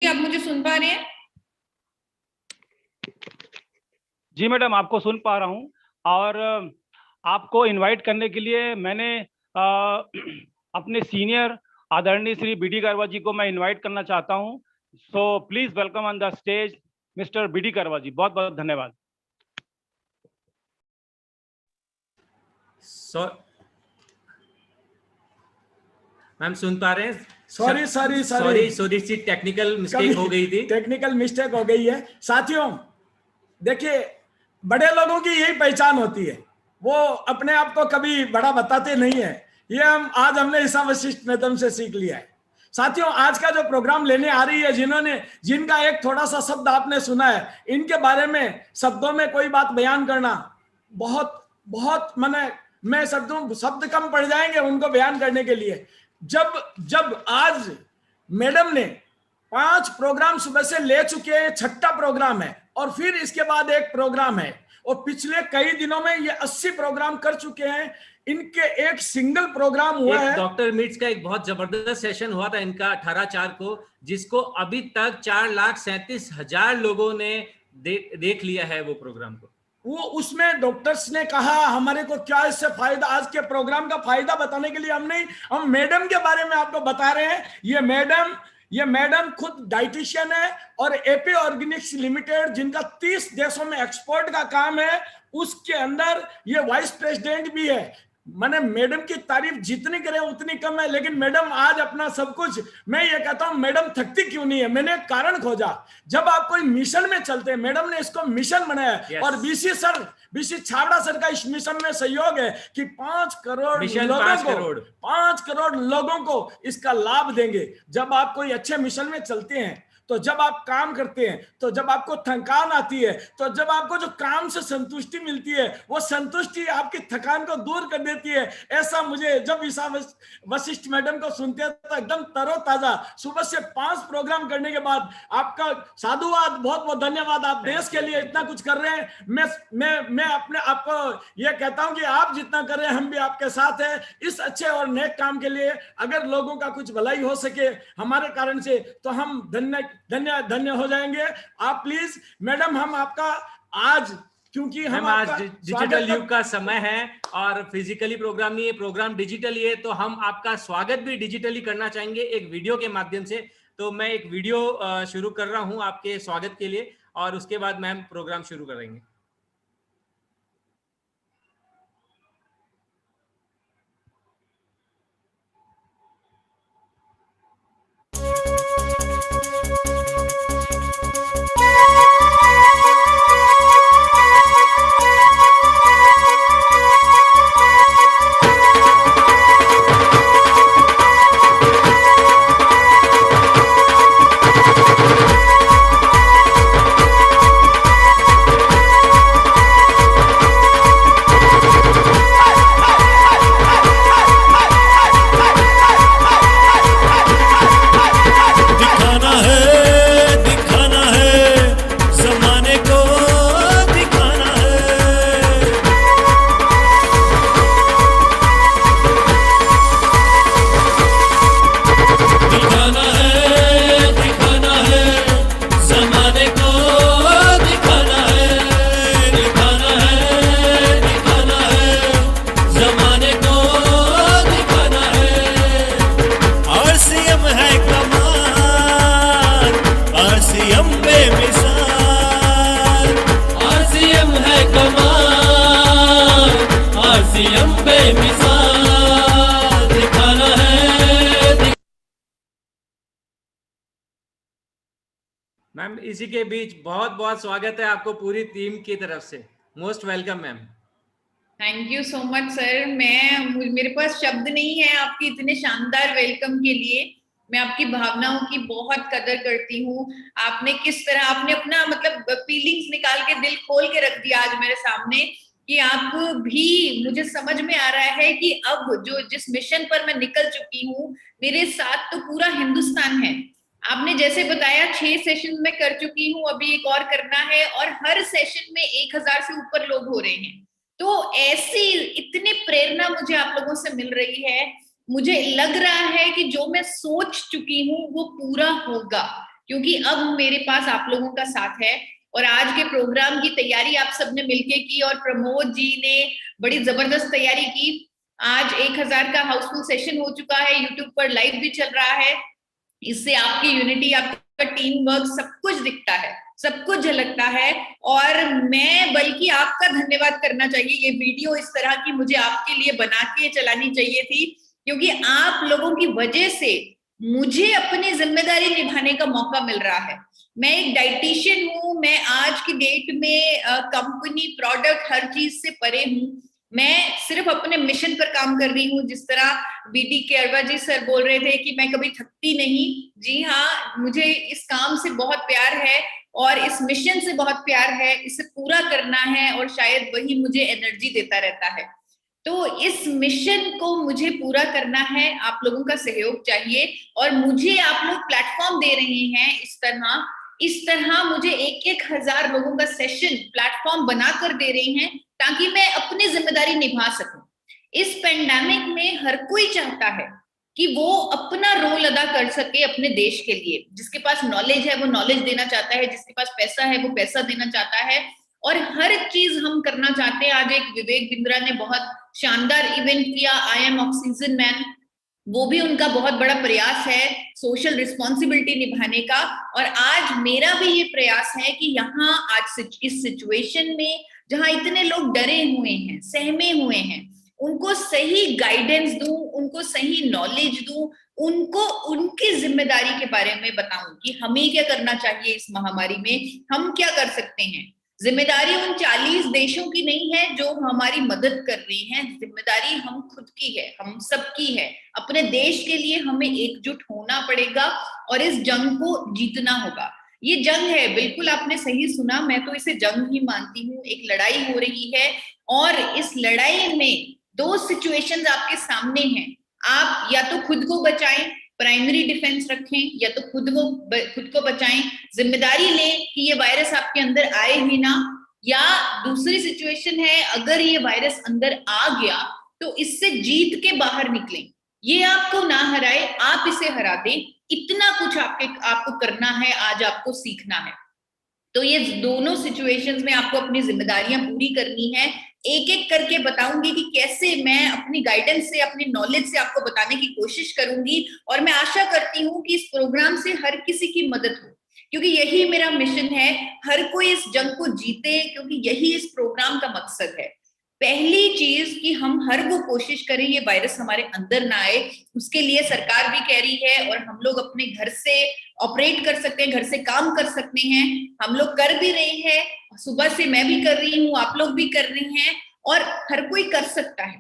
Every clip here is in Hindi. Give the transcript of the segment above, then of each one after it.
आप मुझे सुन पा रहे हैं? जी मैडम, आपको सुन पा रहा हूँ। और आपको इनवाइट करने के लिए मैंने अपने सीनियर आदरणीय श्री बीडी करवा जी को मैं इनवाइट करना चाहता हूँ। So please welcome on the stage mister BD Karwa ji. बहुत बहुत धन्यवाद। मैम सुन पा रहे हैं? सॉरी टेक्निकल मिस्टेक हो गई थी। टेक्निकल मिस्टेक हो गई है। साथियों देखिए, बड़े लोगों की यही पहचान होती है, वो अपने आप को कभी बड़ा बताते नहीं है। ये हमने ईसा वशिष्ठ मैडम से सीख लिया है। साथियों, आज का जो प्रोग्राम लेने आ रही है, जिनका एक थोड़ा सा शब्द आपने सुना है, इनके बारे में शब्दों में कोई बात बयान करना बहुत बहुत मैं शब्द कम पड़ जाएंगे उनको बयान करने के लिए। जब आज मैडम ने 5 प्रोग्राम सुबह से ले चुके हैं, 6ठा प्रोग्राम है और फिर इसके बाद एक प्रोग्राम है, और पिछले कई दिनों में ये 80 प्रोग्राम कर चुके हैं। इनके एक सिंगल प्रोग्राम हुआ है। डॉक्टर मीट्स का एक बहुत जबरदस्त सेशन हुआ था इनका 18/4 को, जिसको अभी तक 4,37,000 लोगों ने देख लिया है वो प्रोग्राम को। वो उसमें डॉक्टर्स ने कहा हमारे को क्या इससे फायदा, आज के प्रोग्राम का फायदा बताने के लिए हम मैडम के बारे में आपको बता रहे हैं। ये मैडम खुद डाइटिशियन है और एपी ऑर्गेनिक्स लिमिटेड, जिनका 30 देशों में एक्सपोर्ट का काम है, उसके अंदर ये वाइस प्रेसिडेंट भी है। मैडम की तारीफ जितनी करें उतनी कम है, लेकिन मैडम आज अपना सब कुछ, मैं ये कहता हूं मैडम थकती क्यों नहीं है। मैंने एक कारण खोजा। जब आप कोई मिशन में चलते हैं, मैडम ने इसको मिशन बनाया और बीसी छाबड़ा सर का इस मिशन में सहयोग है कि 5 करोड़ लोगों को इसका लाभ देंगे। जब आप कोई अच्छे मिशन में चलते हैं, तो जब आप काम करते हैं, तो जब आपको थकान आती है, तो जब आपको जो काम से संतुष्टि मिलती है, वो संतुष्टि आपकी थकान को दूर कर देती है। ऐसा मुझे जब ईसा वशिष्ठ मैडम को सुनते हैं तो एकदम तरोताजा। सुबह से 5 प्रोग्राम करने के बाद आपका साधुवाद, बहुत बहुत धन्यवाद। आप देश के लिए इतना कुछ कर रहे हैं। मैं अपने आपको ये कहता हूं कि आप जितना कर रहे हैं, हम भी आपके साथ हैं इस अच्छे और नेक काम के लिए। अगर लोगों का कुछ भलाई हो सके हमारे कारण से, तो हम धन्य हो जाएंगे। आप प्लीज मैडम, हम आपका आज, क्योंकि हम आज डिजिटल युग का समय है और फिजिकली प्रोग्राम नहीं है, प्रोग्राम डिजिटली है, तो हम आपका स्वागत भी डिजिटली करना चाहेंगे एक वीडियो के माध्यम से। तो मैं एक वीडियो शुरू कर रहा हूं आपके स्वागत के लिए, और उसके बाद मैम प्रोग्राम शुरू करेंगे। मैम इसी के बीच बहुत बहुत स्वागत है आपको पूरी टीम की तरफ से। Most welcome ma'am. Thank you so much sir. मेरे पास शब्द नहीं है आपकी इतने शानदार वेलकम के लिए। मैं आपकी भावनाओं की बहुत कदर करती हूँ। आपने किस तरह आपने अपना फीलिंग्स निकाल के, दिल खोल के रख दिया आज मेरे सामने, कि आप भी, मुझे समझ में आ रहा है कि अब जिस मिशन पर मैं निकल चुकी हूँ, मेरे साथ तो पूरा हिंदुस्तान है। आपने जैसे बताया 6 सेशन में कर चुकी हूँ, अभी एक और करना है, और हर सेशन में 1000 से ऊपर लोग हो रहे हैं। तो ऐसी इतनी प्रेरणा मुझे आप लोगों से मिल रही है। मुझे लग रहा है कि जो मैं सोच चुकी हूँ वो पूरा होगा, क्योंकि अब मेरे पास आप लोगों का साथ है। और आज के प्रोग्राम की तैयारी आप सबने मिलके की और प्रमोद जी ने बड़ी जबरदस्त तैयारी की। आज 1000 का हाउसफुल सेशन हो चुका है, यूट्यूब पर लाइव भी चल रहा है। इससे आपकी यूनिटी, आपका टीम वर्क सब कुछ दिखता है, सब कुछ झलकता है। और मैं बल्कि आपका धन्यवाद करना चाहिए, ये वीडियो इस तरह की मुझे आपके लिए बना के चलानी चाहिए थी, क्योंकि आप लोगों की वजह से मुझे अपनी जिम्मेदारी निभाने का मौका मिल रहा है। मैं एक डाइटिशियन हूँ, मैं आज की डेट में कंपनी, प्रोडक्ट, हर चीज से परे हूँ। मैं सिर्फ अपने मिशन पर काम कर रही हूँ। जिस तरह बीडी केरवा जी सर बोल रहे थे कि मैं कभी थकती नहीं, जी हाँ, मुझे इस काम से बहुत प्यार है और इस मिशन से बहुत प्यार है, इसे पूरा करना है और शायद वही मुझे एनर्जी देता रहता है। तो इस मिशन को मुझे पूरा करना है, आप लोगों का सहयोग चाहिए। और मुझे आप लोग प्लेटफॉर्म दे रहे हैं इस तरह मुझे 1,000 लोगों का सेशन प्लेटफॉर्म बनाकर दे रहे हैं, ताकि मैं अपनी जिम्मेदारी निभा सकूं। इस पेंडेमिक में हर कोई चाहता है कि वो अपना रोल अदा कर सके अपने देश के लिए। जिसके पास नॉलेज है वो नॉलेज देना चाहता है, जिसके पास पैसा है वो पैसा देना चाहता है, और हर चीज हम करना चाहते हैं। आज एक विवेक बिंद्रा ने बहुत शानदार इवेंट किया, आई एम ऑक्सीजन मैन, वो भी उनका बहुत बड़ा प्रयास है सोशल रिस्पॉन्सिबिलिटी निभाने का। और आज मेरा भी ये प्रयास है कि यहाँ आज इस सिचुएशन में जहां इतने लोग डरे हुए हैं, सहमे हुए हैं, उनको सही गाइडेंस दूं, उनको सही नॉलेज दूं, उनको उनकी जिम्मेदारी के बारे में बताऊं कि हमें क्या करना चाहिए इस महामारी में, हम क्या कर सकते हैं। जिम्मेदारी उन 40 देशों की नहीं है जो हमारी मदद कर रही हैं, जिम्मेदारी हम खुद की है, हम सबकी है। अपने देश के लिए हमें एकजुट होना पड़ेगा और इस जंग को जीतना होगा। ये जंग है, बिल्कुल आपने सही सुना, मैं तो इसे जंग ही मानती हूँ। एक लड़ाई हो रही है और इस लड़ाई में 2 सिचुएशंस आपके सामने हैं। आप या तो खुद को बचाएं, प्राइमरी डिफेंस रखें, या तो खुद को बचाएं, जिम्मेदारी लें कि ये वायरस आपके अंदर आए ही ना। या दूसरी सिचुएशन है, अगर ये वायरस अंदर आ गया तो इससे जीत के बाहर निकलें। ये आपको ना हराए, आप इसे हरा दें। इतना कुछ आपको करना है, आज आपको सीखना है। तो ये दोनों सिचुएशंस में आपको अपनी जिम्मेदारियां पूरी करनी है। एक एक करके बताऊंगी कि कैसे मैं अपनी गाइडेंस से, अपनी नॉलेज से आपको बताने की कोशिश करूंगी। और मैं आशा करती हूँ कि इस प्रोग्राम से हर किसी की मदद हो, क्योंकि यही मेरा मिशन है, हर कोई इस जंग को जीते, क्योंकि यही इस प्रोग्राम का मकसद है। पहली चीज कि हम हर वो कोशिश करें ये वायरस हमारे अंदर ना आए। उसके लिए सरकार भी कह रही है और हम लोग अपने घर से ऑपरेट कर सकते हैं, घर से काम कर सकते हैं। हम लोग कर भी रहे हैं, सुबह से मैं भी कर रही हूँ, आप लोग भी कर रहे हैं, और हर कोई कर सकता है।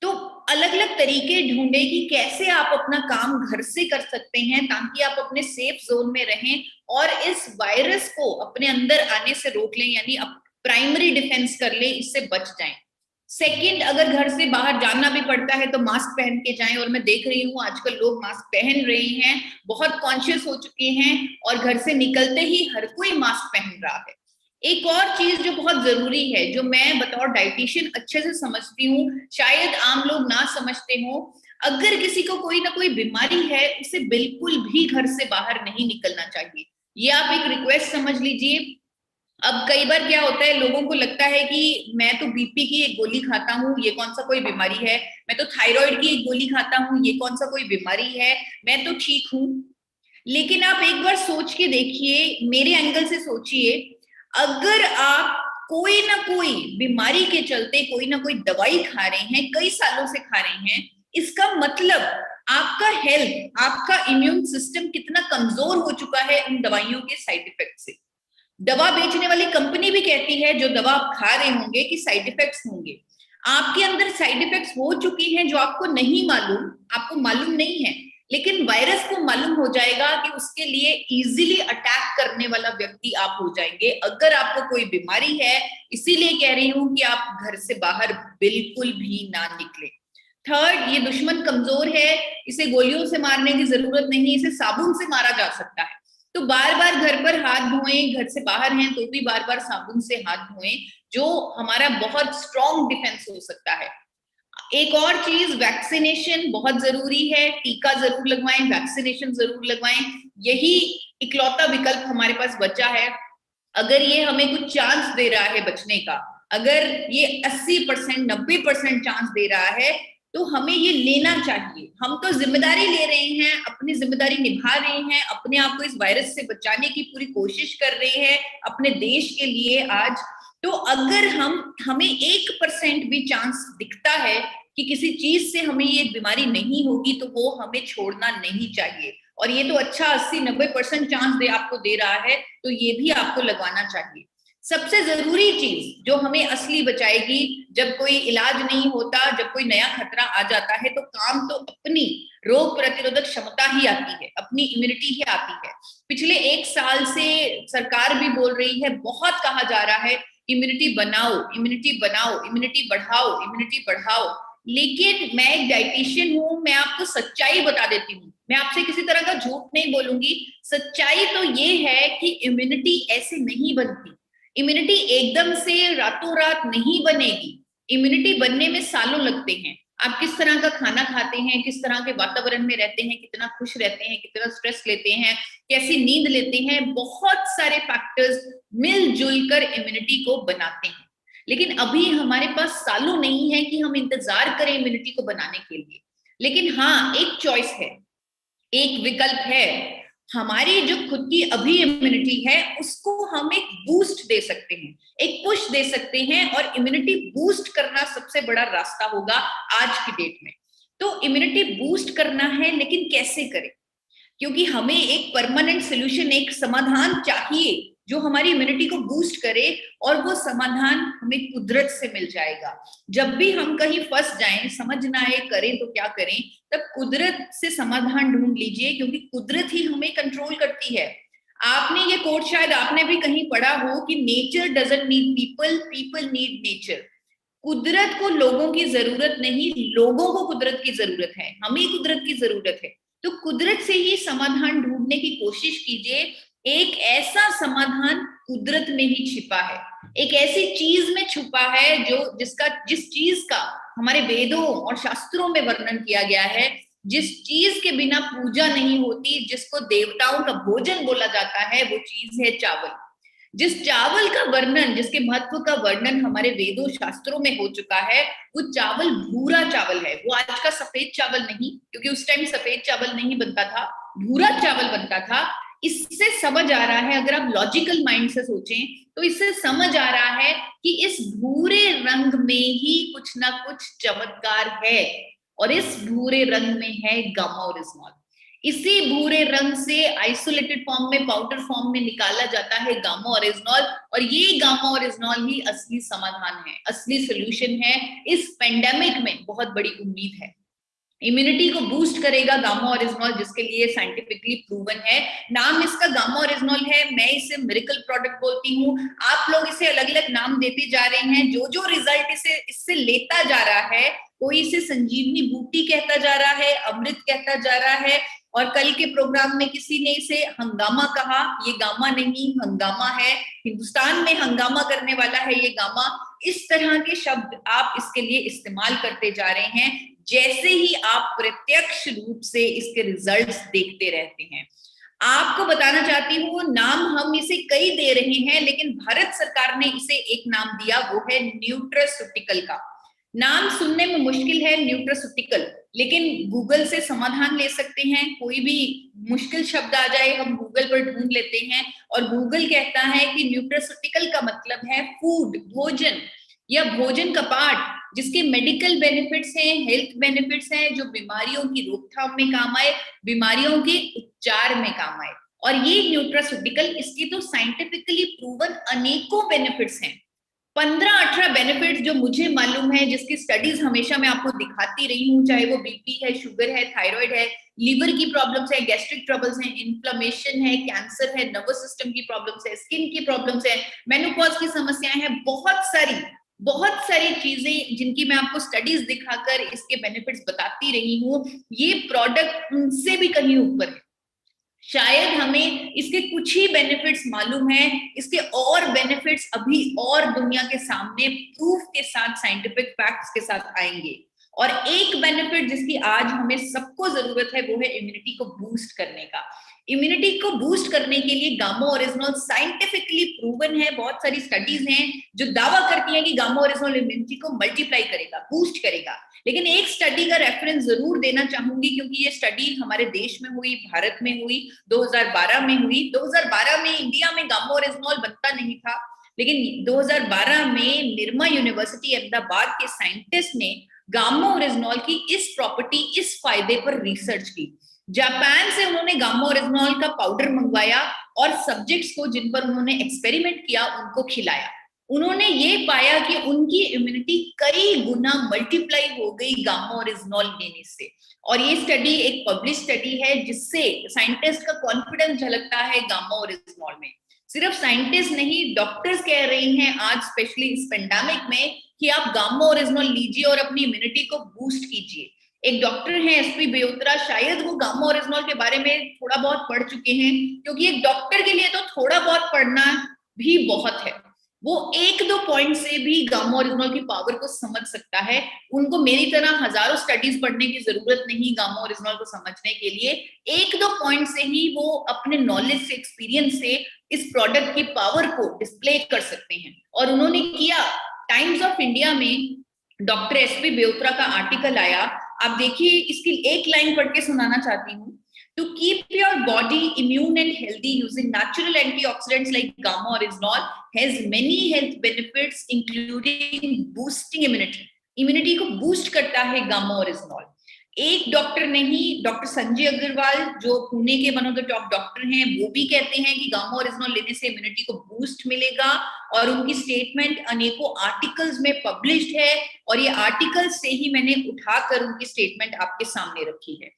तो अलग अलग तरीके ढूंढे कि कैसे आप अपना काम घर से कर सकते हैं, ताकि आप अपने सेफ जोन में रहें और इस वायरस को अपने अंदर आने से रोक लें, यानी प्राइमरी डिफेंस कर लें, इससे बच जाएं। सेकंड, अगर घर से बाहर जाना भी पड़ता है तो मास्क पहन के जाएं। और मैं देख रही हूँ आजकल लोग मास्क पहन रहे हैं, बहुत कॉन्शियस हो चुके हैं, और घर से निकलते ही हर कोई मास्क पहन रहा है। एक और चीज जो बहुत जरूरी है, जो मैं बतौर डाइटिशियन अच्छे से समझती हूँ, शायद आम लोग ना समझते हो, अगर किसी को कोई ना कोई बीमारी है, उसे बिल्कुल भी घर से बाहर नहीं निकलना चाहिए। ये आप एक रिक्वेस्ट समझ लीजिए। अब कई बार क्या होता है, लोगों को लगता है कि मैं तो बीपी की एक गोली खाता हूँ, ये कौन सा कोई बीमारी है, मैं तो थायराइड की एक गोली खाता हूँ, ये कौन सा कोई बीमारी है, मैं तो ठीक हूँ। लेकिन आप एक बार सोच के देखिए, मेरे एंगल से सोचिए, अगर आप कोई ना कोई बीमारी के चलते कोई ना कोई दवाई खा रहे हैं, कई सालों से खा रहे हैं, इसका मतलब आपका हेल्थ, आपका इम्यून सिस्टम कितना कमजोर हो चुका है उन दवाइयों के साइड इफेक्ट से। दवा बेचने वाली कंपनी भी कहती है जो दवा आप खा रहे होंगे कि साइड इफेक्ट्स होंगे। आपके अंदर साइड इफेक्ट्स हो चुकी हैं जो आपको नहीं मालूम, आपको मालूम नहीं है, लेकिन वायरस को मालूम हो जाएगा कि उसके लिए इजीली अटैक करने वाला व्यक्ति आप हो जाएंगे अगर आपको कोई बीमारी है। इसीलिए कह रही हूं कि आप घर से बाहर बिल्कुल भी ना निकले। थर्ड, ये दुश्मन कमजोर है, इसे गोलियों से मारने की जरूरत नहीं, इसे साबुन से मारा जा सकता है। तो बार बार घर पर हाथ धोएं, घर से बाहर हैं तो भी बार बार साबुन से हाथ धोएं, जो हमारा बहुत स्ट्रॉन्ग डिफेंस हो सकता है। एक और चीज, वैक्सीनेशन बहुत जरूरी है, टीका जरूर लगवाएं, वैक्सीनेशन जरूर लगवाएं। यही इकलौता विकल्प हमारे पास बचा है। अगर ये हमें कुछ चांस दे रहा है बचने का, अगर ये 80% 90% चांस दे रहा है, तो हमें ये लेना चाहिए। हम तो जिम्मेदारी ले रहे हैं, अपनी जिम्मेदारी निभा रहे हैं, अपने आप को इस वायरस से बचाने की पूरी कोशिश कर रहे हैं अपने देश के लिए आज। तो अगर हमें 1% भी चांस दिखता है कि किसी चीज से हमें ये बीमारी नहीं होगी, तो वो हमें छोड़ना नहीं चाहिए। और ये तो अच्छा 80-90% चांस आपको दे रहा है, तो ये भी आपको लगवाना चाहिए। सबसे जरूरी चीज जो हमें असली बचाएगी, जब कोई इलाज नहीं होता, जब कोई नया खतरा आ जाता है, तो काम तो अपनी रोग प्रतिरोधक क्षमता ही आती है, अपनी इम्यूनिटी ही आती है। पिछले 1 साल से सरकार भी बोल रही है, बहुत कहा जा रहा है इम्यूनिटी बनाओ, इम्यूनिटी बनाओ, इम्यूनिटी बढ़ाओ, इम्यूनिटी बढ़ाओ। लेकिन मैं एक डाइटिशियन हूं, मैं आपको सच्चाई बता देती हूँ, मैं आपसे किसी तरह का झूठ नहीं बोलूंगी। सच्चाई तो ये है कि इम्यूनिटी ऐसे नहीं बनती। इम्यूनिटी एकदम से रातों रात नहीं बनेगी। इम्यूनिटी बनने में सालों लगते हैं। आप किस तरह का खाना खाते हैं, किस तरह के वातावरण में रहते हैं, कितना खुश रहते हैं, कितना स्ट्रेस लेते हैं, कैसी नींद लेते हैं, बहुत सारे फैक्टर्स मिलजुल कर इम्यूनिटी को बनाते हैं। लेकिन अभी हमारे पास सालों नहीं है कि हम इंतजार करें इम्यूनिटी को बनाने के लिए। लेकिन हाँ, एक चॉइस है, एक विकल्प है। हमारी जो खुद की अभी इम्यूनिटी है, उसको हम एक बूस्ट दे सकते हैं, एक पुश दे सकते हैं, और इम्यूनिटी बूस्ट करना सबसे बड़ा रास्ता होगा आज की डेट में। तो इम्यूनिटी बूस्ट करना है, लेकिन कैसे करें? क्योंकि हमें एक परमानेंट सोल्यूशन, एक समाधान चाहिए जो हमारी इम्यूनिटी को बूस्ट करे, और वो समाधान हमें कुदरत से मिल जाएगा। जब भी हम कहीं फंस जाएं, समझ ना आए करें तो क्या करें, तब कुदरत से समाधान ढूंढ लीजिए, क्योंकि कुदरत ही हमें कंट्रोल करती है। आपने ये कोट शायद आपने भी कहीं पढ़ा हो कि nature doesn't need people, people need nature. कुदरत को लोगों की जरूरत नहीं, लोगों को कुदरत की जरूरत है, हमें कुदरत की जरूरत है। तो कुदरत से ही समाधान ढूंढने की कोशिश कीजिए। एक ऐसा समाधान कुदरत में ही छिपा है, एक ऐसी चीज में छुपा है जिस चीज का हमारे वेदों और शास्त्रों में वर्णन किया गया है, जिस चीज के बिना पूजा नहीं होती, जिसको देवताओं का भोजन बोला जाता है, वो चीज है चावल। जिस चावल का वर्णन, जिसके महत्व का वर्णन हमारे वेदों शास्त्रों में हो चुका है, वो चावल भूरा चावल है। वो आज का सफेद चावल नहीं, क्योंकि उस टाइम सफेद चावल नहीं बनता था, भूरा चावल बनता था। इससे समझ आ रहा है, अगर आप लॉजिकल माइंड से सोचें, तो इससे समझ आ रहा है कि इस भूरे रंग में ही कुछ ना कुछ चमत्कार है, और इस भूरे रंग में है गामा ओरिजिनॉल। इसी भूरे रंग से आइसोलेटेड फॉर्म में, पाउडर फॉर्म में निकाला जाता है गामा ओरिजिनॉल, और ये गामा ओरिजिनॉल ही असली समाधान है, असली सोल्यूशन है। इस पेंडेमिक में बहुत बड़ी उम्मीद है। इम्यूनिटी को बूस्ट करेगा गामा ओरिजिनॉल, जिसके लिए साइंटिफिकली प्रूवन है। नाम इसका गामा ओरिजिनॉल है, मैं इसे मिरेकल प्रोडक्ट बोलती हूँ। आप लोग इसे अलग अलग नाम देते जा रहे हैं, जो जो रिजल्ट इससे लेता जा रहा है, कोई इसे संजीवनी बूटी कहता जा रहा है, अमृत कहता जा रहा है, और कल के प्रोग्राम में किसी ने इसे हंगामा कहा। ये गामा नहीं, हंगामा है। हिंदुस्तान में हंगामा करने वाला है ये गामा। इस तरह के शब्द आप इसके लिए इस्तेमाल करते जा रहे हैं, जैसे ही आप प्रत्यक्ष रूप से इसके रिजल्ट्स देखते रहते हैं। आपको बताना चाहती हूँ, नाम हम इसे कई दे रहे हैं, लेकिन भारत सरकार ने इसे एक नाम दिया, वो है न्यूट्रास्यूटिकल का। नाम सुनने में मुश्किल है, न्यूट्रास्यूटिकल, लेकिन गूगल से समाधान ले सकते हैं। कोई भी मुश्किल शब्द आ जाए, हम गूगल पर ढूंढ लेते हैं, और गूगल कहता है कि न्यूट्रास्यूटिकल का मतलब है फूड, भोजन, या भोजन का पाठ, जिसके मेडिकल बेनिफिट्स हैं, हेल्थ बेनिफिट्स हैं, जो बीमारियों की रोकथाम में काम आए, बीमारियों के उपचार में काम आए। और ये न्यूट्रास्यूटिकल, इसकी तो साइंटिफिकली प्रूवन अनेकों बेनिफिट्स हैं। 15-18 बेनिफिट्स जो मुझे मालूम है, जिसकी स्टडीज हमेशा मैं आपको दिखाती रही हूँ, चाहे वो बीपी है, शुगर है, थायराइड है, लीवर की प्रॉब्लम्स है, गैस्ट्रिक ट्रबल्स हैं, इन्फ्लेमेशन है, कैंसर है, नर्वस सिस्टम की प्रॉब्लम्स है, स्किन की प्रॉब्लम्स है, मेनोपॉज की समस्याएं हैं, बहुत सारी चीजें जिनकी मैं आपको स्टडीज दिखाकर इसके बेनिफिट्स बताती रही हूँ। ये प्रोडक्ट उनसे भी कहीं ऊपर है। शायद हमें इसके कुछ ही बेनिफिट्स मालूम है, इसके और बेनिफिट्स अभी और दुनिया के सामने प्रूफ के साथ, साइंटिफिक फैक्ट्स के साथ आएंगे। और एक बेनिफिट जिसकी आज हमें सबको जरूरत है, वो है इम्यूनिटी को बूस्ट करने का। इम्यूनिटी को बूस्ट करने के लिए गामा ओरिजिनॉल साइंटिफिकली प्रूवन है, बहुत सारी स्टडीज हैं जो दावा करती हैं कि गामा ओरिजिनॉल इम्यूनिटी को मल्टीप्लाई करेगा, बूस्ट करेगा। लेकिन एक स्टडी का रेफरेंस जरूर देना चाहूंगी, क्योंकि ये स्टडी हमारे देश में हुई, भारत में हुई, 2012 में हुई। 2012 में इंडिया में गामा ओरिजिनॉल बनता नहीं था, लेकिन 2012 में निरमा यूनिवर्सिटी अहमदाबाद के साइंटिस्ट ने गामा ओरिजिनॉल की इस प्रॉपर्टी, इस फायदे पर रिसर्च की। जापान से उन्होंने गामा ओरिजिनॉल का पाउडर मंगवाया और सब्जेक्ट्स को जिन पर उन्होंने एक्सपेरिमेंट किया उनको खिलाया। उन्होंने ये पाया कि उनकी इम्यूनिटी कई गुना मल्टीप्लाई हो गई गामा ओरिजिनॉल लेने से। और ये स्टडी एक पब्लिश स्टडी है जिससे साइंटिस्ट का कॉन्फिडेंस झलकता है गामा ओरिजिनॉल में। सिर्फ साइंटिस्ट नहीं, डॉक्टर्स कह रहे हैं आज स्पेशली इस पेंडेमिक में कि आप गामा ओरिजिनॉल लीजिए और अपनी इम्यूनिटी को बूस्ट कीजिए। एक डॉक्टर हैं एसपी बेउतरा, शायद वो गामा ओरिजिनॉल के बारे में थोड़ा बहुत पढ़ चुके हैं, क्योंकि एक डॉक्टर के लिए तो थोड़ा बहुत पढ़ना भी बहुत है। वो 1-2 पॉइंट से भी गामा ओरिजिनॉल की पावर को समझ सकता है। उनको मेरी तरह हजारों स्टडीज पढ़ने की जरूरत नहीं गामा ओरिजिनॉल को समझने के लिए। 1-2 पॉइंट से ही वो अपने नॉलेज से, एक्सपीरियंस से इस प्रोडक्ट की पावर को डिस्प्ले कर सकते हैं। और उन्होंने किया। टाइम्स ऑफ इंडिया में डॉक्टर एसपी बेउतरा का आर्टिकल आया, आप देखिए, इसकी एक लाइन पढ़ के सुनाना चाहती हूँ। To keep your body immune and healthy using natural antioxidants like gamma oryzanol has many health benefits including boosting immunity. Immunity को बूस्ट करता है गामा ओरिजिनॉल। एक डॉक्टर नहीं, डॉक्टर संजय अग्रवाल जो पुणे के one of the top doctor हैं, वो भी कहते हैं कि गामा ओरिजिनॉल लेने से इम्यूनिटी को बूस्ट मिलेगा। और उनकी स्टेटमेंट अनेकों आर्टिकल्स में पब्लिश्ड है, और ये आर्टिकल्स से ही मैंने उठाकर उनकी स्टेटमेंट आपके सामने रखी है।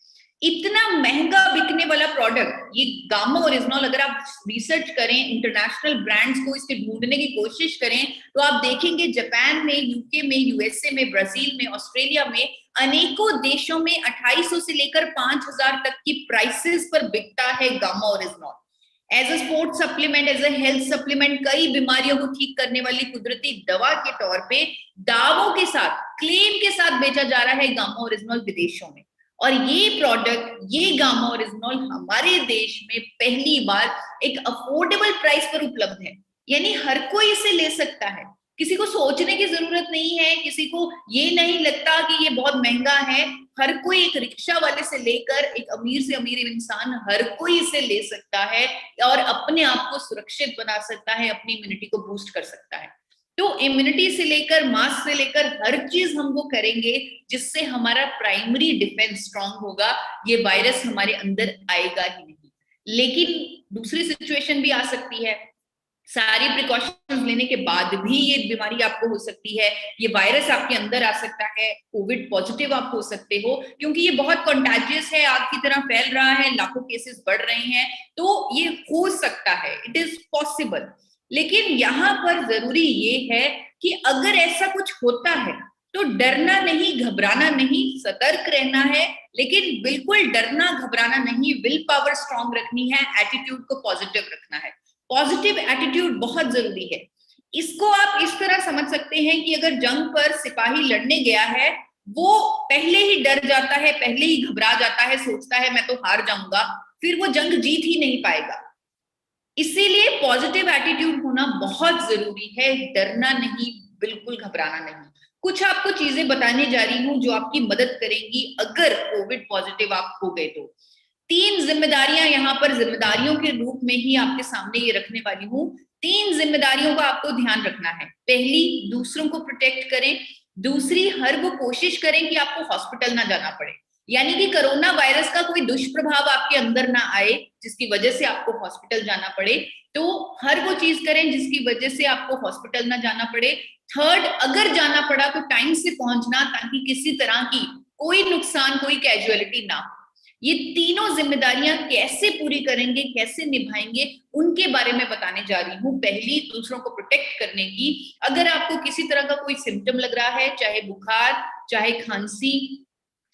इतना महंगा बिकने वाला प्रोडक्ट ये गामा ओरिजिनॉल, अगर आप रिसर्च करें, इंटरनेशनल ब्रांड्स को इसके ढूंढने की कोशिश करें, तो आप देखेंगे जापान में, यूके में, यूएसए में, ब्राजील में, ऑस्ट्रेलिया में, अनेकों देशों में 2800 से लेकर 5000 तक की प्राइसेस पर बिकता है gamma oryzanol. As a sports supplement, as a health supplement, कई बीमारियों को ठीक करने वाली कुदरती दवा के तौर पे दावों के साथ, क्लेम के साथ बेचा जा रहा है गामा ओरिजिनॉल विदेशों में। और ये प्रोडक्ट, ये गामा ओरिजिनॉल हमारे देश में पहली बार एक अफोर्डेबल प्राइस पर उपलब्ध है, यानी हर कोई इसे ले सकता है। किसी को सोचने की जरूरत नहीं है, किसी को ये नहीं लगता कि ये बहुत महंगा है। हर कोई, एक रिक्शा वाले से लेकर एक अमीर से अमीर इंसान, हर कोई इसे ले सकता है और अपने आप को सुरक्षित बना सकता है, अपनी इम्यूनिटी को बूस्ट कर सकता है। तो इम्यूनिटी से लेकर, मास्क से लेकर, हर चीज हम वो करेंगे जिससे हमारा प्राइमरी डिफेंस स्ट्रांग होगा। ये वायरस हमारे अंदर आएगा ही नहीं। लेकिन दूसरी सिचुएशन भी आ सकती है, सारी प्रिकॉशंस लेने के बाद भी ये बीमारी आपको हो सकती है, ये वायरस आपके अंदर आ सकता है, कोविड पॉजिटिव आप हो सकते हो, क्योंकि ये बहुत कंटाजियस है, आग की तरह फैल रहा है, लाखों केसेस बढ़ रहे हैं, तो ये हो सकता है, इट इज पॉसिबल। लेकिन यहाँ पर जरूरी ये है कि अगर ऐसा कुछ होता है तो डरना नहीं, घबराना नहीं, सतर्क रहना है, लेकिन बिल्कुल डरना घबराना नहीं, विल पावर स्ट्रांग रखनी है, एटीट्यूड को पॉजिटिव रखना है। पॉजिटिव एटीट्यूड बहुत जरूरी है। इसको आप इस तरह समझ सकते हैं कि अगर जंग पर सिपाही लड़ने गया है, वो पहले ही डर जाता है, पहले ही घबरा जाता है, सोचता है मैं तो हार जाऊंगा, फिर वो जंग जीत ही नहीं पाएगा। इसीलिए पॉजिटिव एटीट्यूड होना बहुत जरूरी है, डरना नहीं, बिल्कुल घबराना नहीं। कुछ आपको चीजें बताने जा रही हूं जो आपकी मदद करेंगी अगर कोविड पॉजिटिव आप हो गए तो। 3 जिम्मेदारियां यहाँ पर जिम्मेदारियों के रूप में ही आपके सामने ये रखने वाली हूँ। 3 जिम्मेदारियों का आपको ध्यान रखना है। पहली, दूसरों को प्रोटेक्ट करें। दूसरी, हर वो कोशिश करें कि आपको हॉस्पिटल ना जाना पड़े, यानी कि कोरोना वायरस का कोई दुष्प्रभाव आपके अंदर ना आए जिसकी वजह से आपको हॉस्पिटल जाना पड़े। तो हर वो चीज करें जिसकी वजह से आपको हॉस्पिटल ना जाना पड़े। थर्ड, अगर जाना पड़ा तो टाइम से पहुंचना, ताकि किसी तरह की कोई नुकसान, कोई कैजुअलिटी ना हो। ये तीनों जिम्मेदारियां कैसे पूरी करेंगे, कैसे निभाएंगे, उनके बारे में बताने जा रही हूँ। पहली, दूसरों को प्रोटेक्ट करने की। अगर आपको किसी तरह का कोई सिम्टम लग रहा है, चाहे बुखार, चाहे खांसी,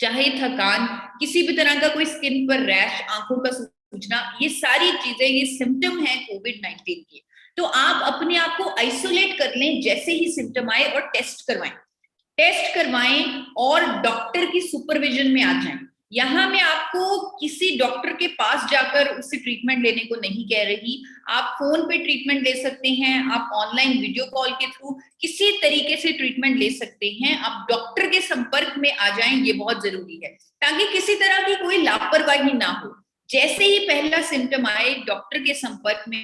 चाहे थकान, किसी भी तरह का कोई स्किन पर रैश, आंखों का सूजना, ये सारी चीजें, ये सिम्टम है कोविड-19 के। तो आप अपने आप को आइसोलेट कर लें जैसे ही सिम्टम आए और टेस्ट करवाएं और डॉक्टर की सुपरविजन में आ जाएं। यहाँ मैं आपको किसी डॉक्टर के पास जाकर उससे ट्रीटमेंट लेने को नहीं कह रही। आप फोन पे ट्रीटमेंट ले सकते हैं, आप ऑनलाइन वीडियो कॉल के थ्रू किसी तरीके से ट्रीटमेंट ले सकते हैं। आप डॉक्टर के संपर्क में आ जाएं, ये बहुत जरूरी है, ताकि किसी तरह की कोई लापरवाही ना हो। जैसे ही पहला सिम्टम आए, डॉक्टर के संपर्क में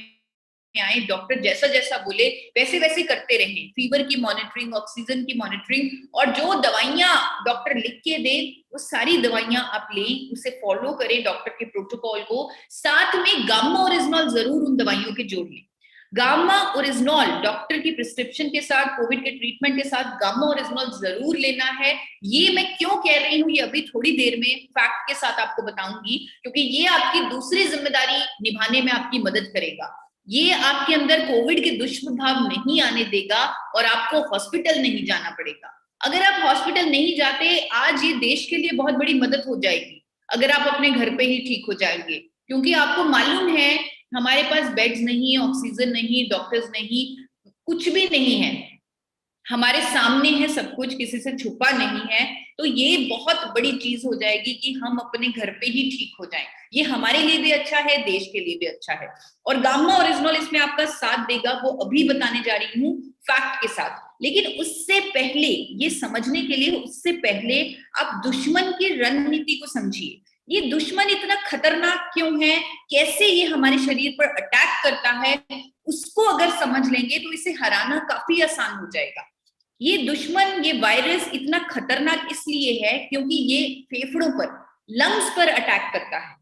आए, डॉक्टर जैसा जैसा बोले वैसे वैसे करते रहें। फीवर की मॉनिटरिंग, ऑक्सीजन की मॉनिटरिंग, और जो दवाइयां डॉक्टर लिख के दे वो सारी दवाइयां आप लें, उसे फॉलो करें डॉक्टर के प्रोटोकॉल को। साथ में गामा ओरिजिनॉल जरूर उन दवाइयों के जोड़ लें। गामा ओरिजिनॉल डॉक्टर की प्रिस्क्रिप्शन के साथ, कोविड के ट्रीटमेंट के साथ गामा ओरिजिनॉल जरूर लेना है। ये मैं क्यों कह रही हूँ, ये अभी थोड़ी देर में फैक्ट के साथ आपको बताऊंगी, क्योंकि ये आपकी दूसरी जिम्मेदारी निभाने में आपकी मदद करेगा। ये आपके अंदर कोविड के दुष्प्रभाव नहीं आने देगा और आपको हॉस्पिटल नहीं जाना पड़ेगा। अगर आप हॉस्पिटल नहीं जाते, आज ये देश के लिए बहुत बड़ी मदद हो जाएगी अगर आप अपने घर पे ही ठीक हो जाएंगे, क्योंकि आपको मालूम है हमारे पास बेड्स नहीं, ऑक्सीजन नहीं, डॉक्टर्स नहीं, कुछ भी नहीं है, हमारे सामने है सब कुछ, किसी से छुपा नहीं है। तो ये बहुत बड़ी चीज हो जाएगी कि हम अपने घर पे ही ठीक हो जाएं। ये हमारे लिए भी अच्छा है, देश के लिए भी अच्छा है। और गामा ओरिजिनॉल इसमें आपका साथ देगा, वो अभी बताने जा रही हूँ फैक्ट के साथ। लेकिन उससे पहले, ये समझने के लिए उससे पहले आप दुश्मन की रणनीति को समझिए। ये दुश्मन इतना खतरनाक क्यों है, कैसे ये हमारे शरीर पर अटैक करता है, उसको अगर समझ लेंगे तो इसे हराना काफी आसान हो जाएगा। ये दुश्मन, ये वायरस इतना खतरनाक इसलिए है क्योंकि ये फेफड़ों पर, लंग्स पर अटैक करता है।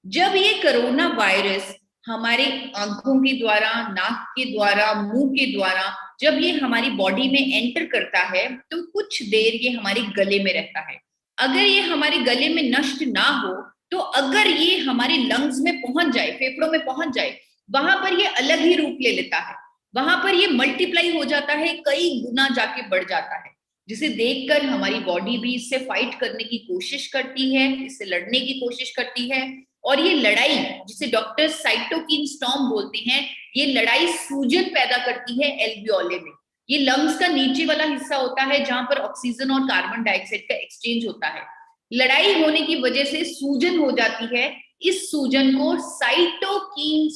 जब ये कोरोना वायरस हमारे आंखों के द्वारा, नाक के द्वारा, मुंह के द्वारा जब ये हमारी बॉडी में एंटर करता है तो कुछ देर ये हमारे गले में रहता है। अगर ये हमारे गले में नष्ट ना हो, तो अगर ये हमारे लंग्स में पहुंच जाए, फेफड़ों में पहुंच जाए, वहां पर ये अलग ही रूप ले लेता है। वहां पर ये मल्टीप्लाई हो जाता है, कई गुना जाके बढ़ जाता है, जिसे देखकर हमारी बॉडी भी इससे फाइट करने की कोशिश करती है, इससे लड़ने की कोशिश करती है। और ये लड़ाई, जिसे डॉक्टर साइटोकिन स्टॉर्म बोलते हैं, ये लड़ाई सूजन पैदा करती है एल्वियोले में। ये लंग्स का नीचे वाला हिस्सा होता है जहां पर ऑक्सीजन और कार्बन डाइऑक्साइड का एक्सचेंज होता है। लड़ाई होने की वजह से सूजन हो जाती है। इस सूजन को साइटोकिन